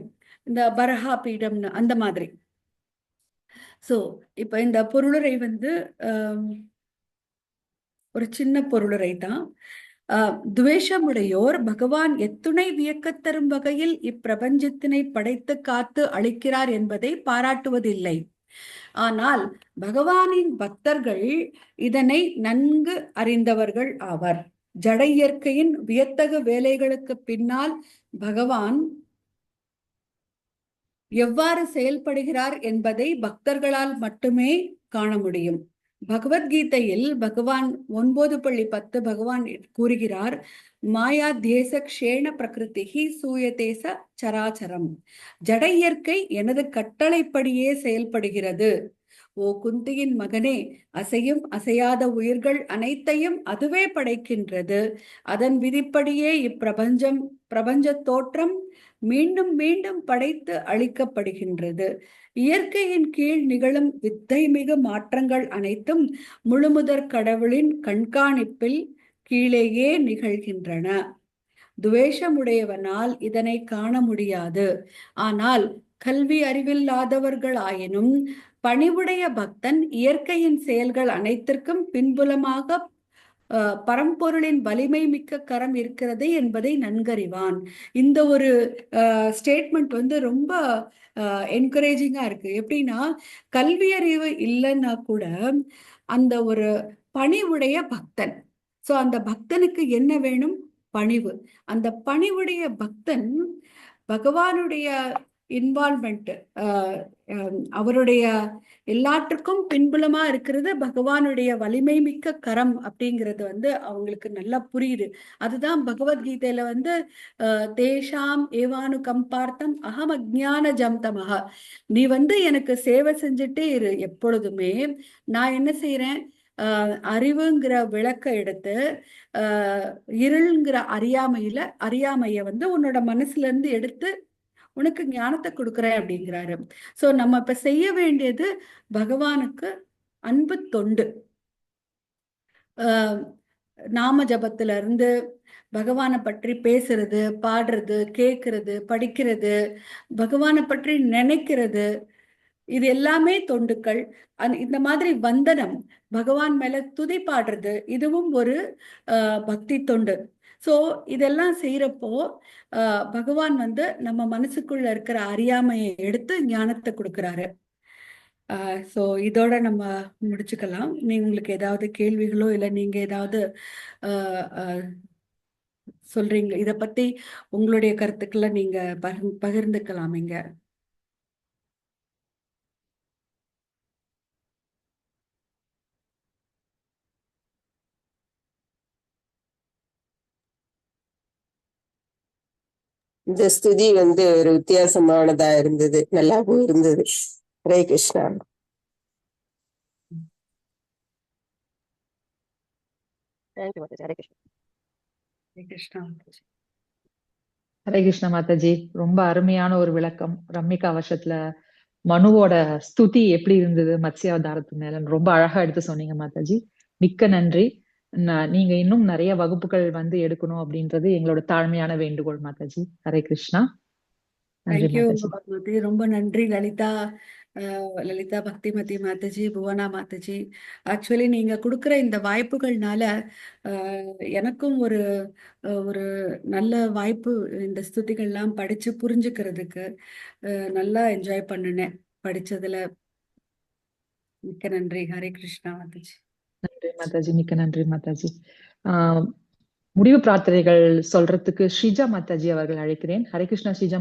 Speaker 1: இந்த பரஹா பீடம்னு அந்த மாதிரி. ஸோ இப்போ இந்த பொருளுரை வந்து ஒரு சின்ன பொருளுரை தான். துவேஷமுடையோர் பகவான் எத்துணை வியக்கத் தரும் வகையில் இப்பிரபஞ்சத்தினை படைத்து காத்து அளிக்கிறார் என்பதை பாராட்டுவதில்லை. ஆனால் பகவானின் பக்தர்கள் இதனை நன்கு அறிந்தவர்கள் ஆவர். ஜட இயற்கையின் வியத்தகு வேலைகளுக்கு பின்னால் பகவான் எவ்வாறு செயல்படுகிறார் என்பதை பக்தர்களால் மட்டுமே காண முடியும். பகவத்கீதையில் பகவான் 9:10 பகவான் கூறுகிறார், மாயா தேச க்ஷேண பிரகிருதிஹி சூயதேச சராச்சரம். ஜட இயற்கை எனது கட்டளைப்படியே செயல்படுகிறது. ஓ குந்தியின் மகனே, அசையும் அசையாத உயிர்கள் அனைத்தையும் அதுவே படைக்கின்றது. அதன் விதிப்படியே பிரபஞ்ச தோற்றம் மீண்டும் மீண்டும் படைத்து அளிக்கப்படுகின்றது. இயற்கையின் கீழ் நிகழும் வித்தை மிகு மாற்றங்கள் அனைத்தும் முழுமுதற் கடவுளின் கண்காணிப்பில் கீழேயே நிகழ்கின்றன. துவேஷமுடையவனால் இதனை காண முடியாது. ஆனால் கல்வி அறிவில்லாதவர்கள் ஆயினும் பணிவுடைய பக்தன் இயற்கையின் செயல்கள் அனைத்திற்கும் பின்புலமாக பரம்பொருளின் வலிமை மிக்க கரம் இருக்கிறது என்பதை நன்கறிவான். இந்த ஒரு ஸ்டேட்மெண்ட் வந்து ரொம்ப என்கரேஜிங்கா இருக்கு. எப்படின்னா, கல்வி அறிவு இல்லைன்னா கூட அந்த ஒரு பணிவுடைய பக்தன், ஸோ அந்த பக்தனுக்கு என்ன வேணும்? பணிவு. அந்த பணிவுடைய பக்தன் பகவானுடைய இன்வால்மெண்ட், அவருடைய எல்லாற்றுக்கும் பின்புலமா இருக்கிறது பகவானுடைய வலிமை மிக்க கரம் அப்படிங்கிறது வந்து அவங்களுக்கு நல்லா புரியுது. அதுதான் பகவத்கீதையில வந்து தேஷாம் ஏவானு கம்பார்த்தம் அகம் அஜ்ஞான ஜம்தமஹ. நீ வந்து எனக்கு சேவை செஞ்சுட்டே இரு எப்பொழுதுமே. நான் என்ன செய்யறேன்? அறிவுங்கிற விளக்க எடுத்து இருள்ங்கிற அறியாமைய வந்து உன்னோட மனசுல இருந்து எடுத்து உனக்கு ஞானத்தை கொடுக்குறேன் அப்படிங்கிறாரு. சோ நம்ம இப்ப செய்ய வேண்டியது பகவானுக்கு அன்பு தொண்டு. நாம ஜபத்துல இருந்து பகவானை பற்றி பேசுறது, பாடுறது, கேட்கறது, படிக்கிறது, பகவானை பற்றி நினைக்கிறது, இது எல்லாமே தொண்டுக்கள். இந்த மாதிரி வந்தனம், பகவான் மேல துதி பாடுறது, இதுவும் ஒரு பக்தி தொண்டு. ஸோ இதெல்லாம் செய்யறப்போ பகவான் வந்து நம்ம மனசுக்குள்ள இருக்கிற அறியாமையை எடுத்து ஞானத்தை கொடுக்குறாரு. ஸோ இதோட நம்ம முடிச்சுக்கலாம். உங்களுக்கு ஏதாவது கேள்விகளோ இல்லை நீங்க ஏதாவது சொல்றீங்க, இதை பத்தி உங்களுடைய கருத்துக்களை நீங்க பகிர்ந்துக்கலாமீங்க.
Speaker 4: இந்த ஸ்துதி வந்து ஒரு வித்தியாசமானதா இருந்தது, நல்லாவும் இருந்தது. ஹரே கிருஷ்ணா. தேங்க்யூ மாதாஜி. ஹரே கிருஷ்ணா.
Speaker 1: ஹரே கிருஷ்ணா.
Speaker 2: ஹரே கிருஷ்ண மாதாஜி, ரொம்ப அருமையான ஒரு விளக்கம். ரம்மிகா வருஷத்துல மனுவோட ஸ்துதி எப்படி இருந்தது மத்ஸ்ய அவதாரத்து மேல ரொம்ப அழகா எடுத்து சொன்னீங்க மாதாஜி. மிக்க நன்றி. நீங்க இன்னும் நிறைய வகுப்புகள் வந்து எடுக்கணும் அப்படின்றது எங்களோட தாழ்மையான வேண்டுகோள் மாதாஜி. ஹரே கிருஷ்ணா.
Speaker 1: தேங்க்யூ மாதாஜி. ரொம்ப நன்றி லலிதா பக்திமதி மாதாஜி, புவனா மாதாஜி. ஆக்சுவலி நீங்க கொடுக்குற இந்த வாய்ப்புகள்னால எனக்கும் ஒரு ஒரு நல்ல வாய்ப்பு இந்த ஸ்துதிகள்லாம் படிச்சு புரிஞ்சுக்கிறதுக்கு. நல்லா என்ஜாய் பண்ணினேன் படிச்சதுல. மிக்க நன்றி. ஹரே கிருஷ்ணா மாதாஜி.
Speaker 2: நன்றி மாதாஜி, மிக்க நன்றி மாதாஜி. முடிவு பிரார்த்தனைகள் சொல்றதுக்கு ஸ்ரீஜா மாதாஜி அவர்கள் அழைக்கிறேன். ஹரே கிருஷ்ணா ஸ்ரீஜா.